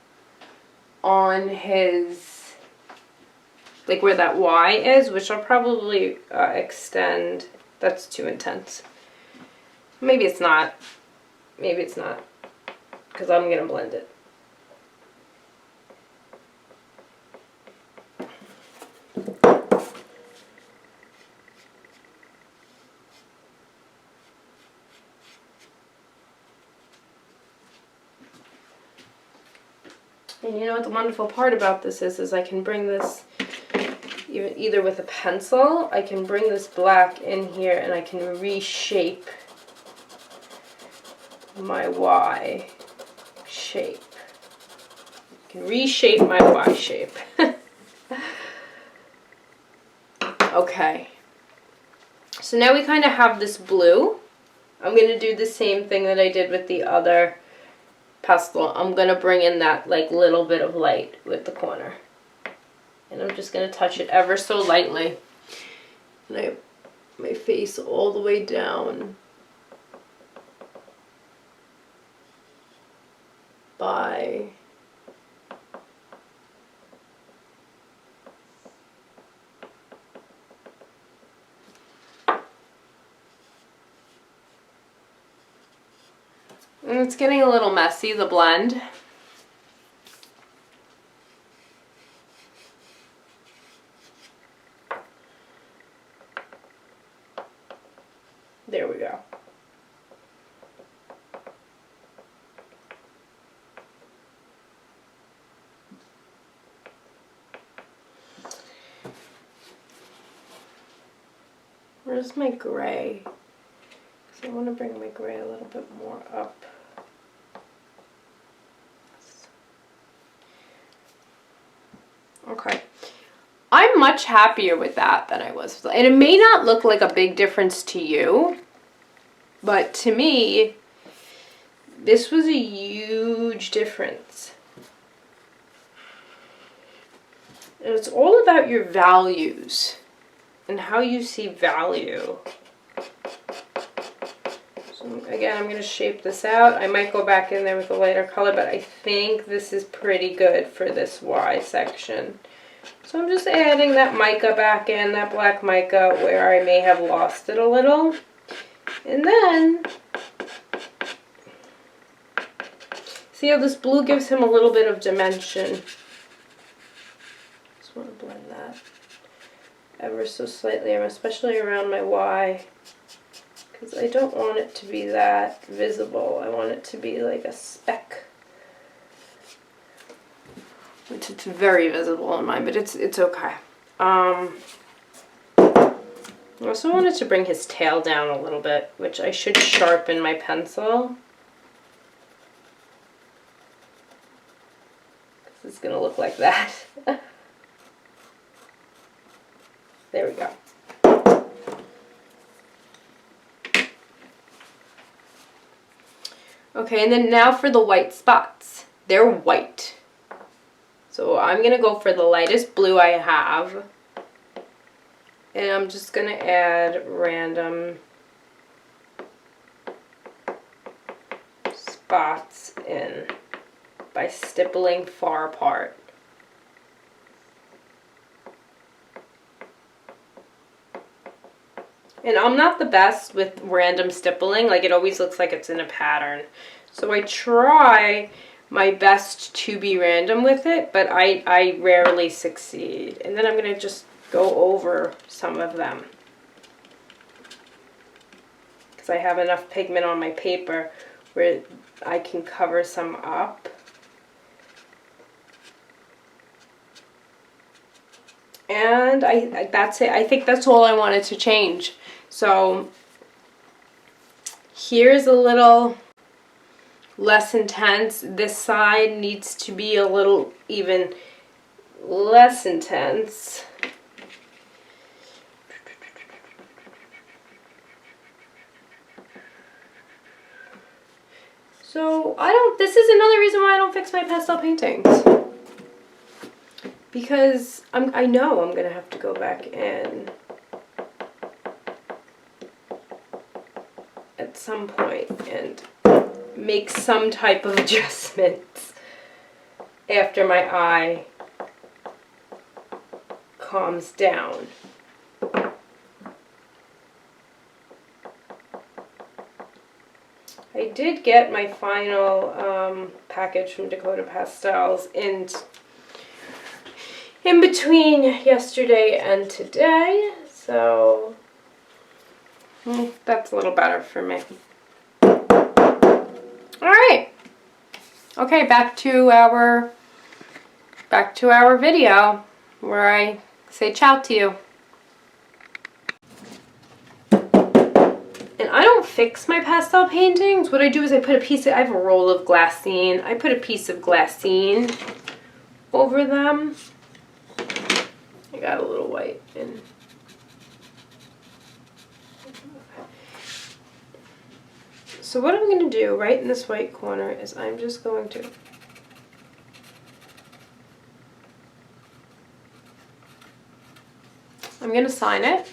on his, like where that Y is, which I'll probably extend. That's too intense. Maybe it's not. Maybe it's not, because I'm going to blend it. And you know what the wonderful part about this is I can bring this either with a pencil, I can bring this black in here and I can reshape my Y shape. I can reshape my Y shape. Okay. So now we kind of have this blue. I'm going to do the same thing that I did with the other pastel. I'm going to bring in that like little bit of light with the corner. And I'm just going to touch it ever so lightly. And I have my face all the way down by and it's getting a little messy, the blend. There we go. Where's my gray? Because I want to bring my gray a little bit more up. Okay. I'm much happier with that than I was. And it may not look like a big difference to you, but to me, this was a huge difference. And it's all about your values and how you see value. So again, I'm going to shape this out. I might go back in there with a lighter color, but I think this is pretty good for this Y section. So I'm just adding that mica back in, that black mica, where I may have lost it a little. And then, see how this blue gives him a little bit of dimension. Just want to blend that ever so slightly, especially around my Y, because I don't want it to be that visible. I want it to be like a speck. Which it's very visible on mine, but it's okay. I also wanted to bring his tail down a little bit, which I should sharpen my pencil. This is going to look like that. There we go. Okay, and then now for the white spots. They're white. So I'm going to go for the lightest blue I have. And I'm just going to add random spots in by stippling far apart. And I'm not the best with random stippling. Like, it always looks like it's in a pattern. So I try my best to be random with it, but I rarely succeed. And then I'm going to just go over some of them, because I have enough pigment on my paper where I can cover some up. And that's it. I think that's all I wanted to change. So here's a little less intense. This side needs to be a little even less intense. So this is another reason why I don't fix my pastel paintings. Because I know I'm going to have to go back in at some point and make some type of adjustments after my eye calms down. I did get my final package from Dakota Pastels in between yesterday and today, so that's a little better for me. Alright. Okay, back to our video where I say ciao to you. And I don't fix my pastel paintings. What I do is I have a roll of glassine. I put a piece of glassine over them. I got a little white in. So what I'm going to do right in this white corner is I'm just going to sign it.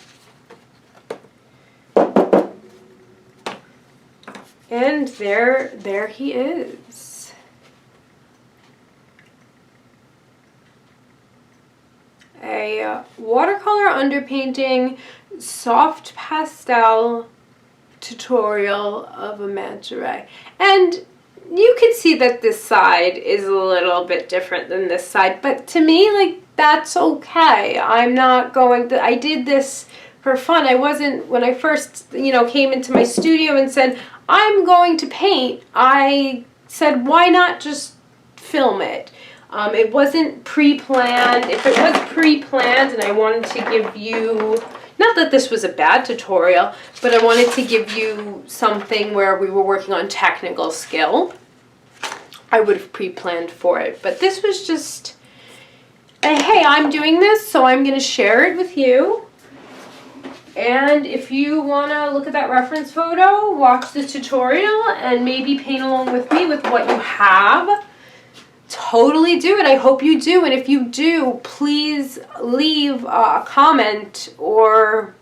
And there he is. A watercolor underpainting soft pastel tutorial of a manta ray. And you can see that this side is a little bit different than this side, but to me, like, that's okay. I'm not going to, I did this for fun. I wasn't, when I first, came into my studio and said, I'm going to paint, I said, why not just film it? It wasn't pre-planned. If it was pre-planned and I wanted to give you, not that this was a bad tutorial, but I wanted to give you something where we were working on technical skill, I would have pre-planned for it. But this was just, hey, I'm doing this, so I'm going to share it with you. And if you want to look at that reference photo, watch the tutorial, and maybe paint along with me with what you have, totally do it. I hope you do. And if you do, please leave a comment or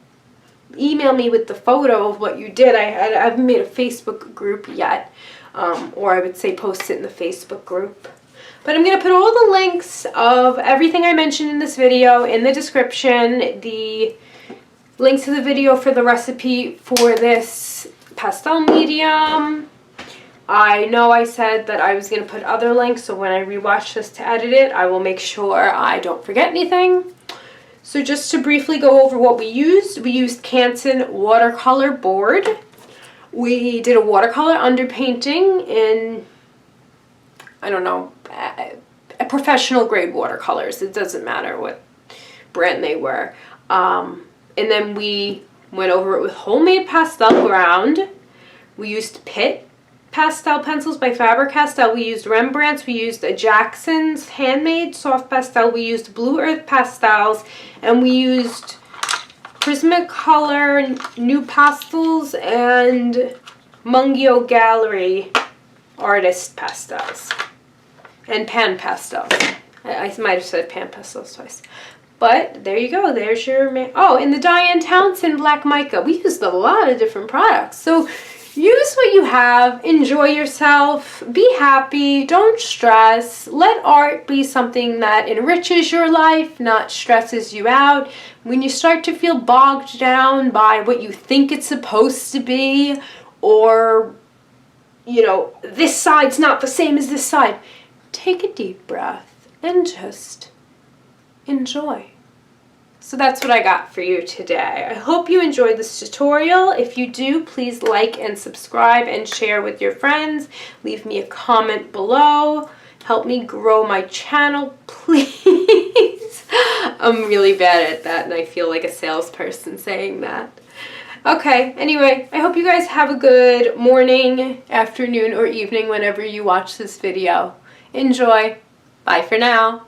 email me with the photo of what you did. I haven't made a Facebook group yet, or I would say post it in the Facebook group. But I'm going to put all the links of everything I mentioned in this video in the description, the links to the video for the recipe for this pastel medium. I know I said that I was going to put other links, so when I rewatch this to edit it, I will make sure I don't forget anything. So just to briefly go over what we used Canson watercolor board. We did a watercolor underpainting in, I don't know, a professional grade watercolors. It doesn't matter what brand they were. And then we went over it with homemade pastel ground. We used Pitt pastel pencils by Faber Castel. We used Rembrandts. We used a Jackson's handmade soft pastel. We used Blue Earth pastels. And we used Prismacolor, Nupastels, and Mungyo Gallery artist pastels. And pan pastels. I might have said pan pastels twice. But there you go. There's your oh, and the Diane Townsend black mica. We used a lot of different products. So use what you have. Enjoy yourself. Be happy. Don't stress. Let art be something that enriches your life, not stresses you out. When you start to feel bogged down by what you think it's supposed to be, or, this side's not the same as this side, take a deep breath and just enjoy. So that's what I got for you today. I hope you enjoyed this tutorial. If you do, please like and subscribe and share with your friends. Leave me a comment below. Help me grow my channel, please. I'm really bad at that, and I feel like a salesperson saying that. Okay, anyway, I hope you guys have a good morning, afternoon, or evening whenever you watch this video. Enjoy. Bye for now.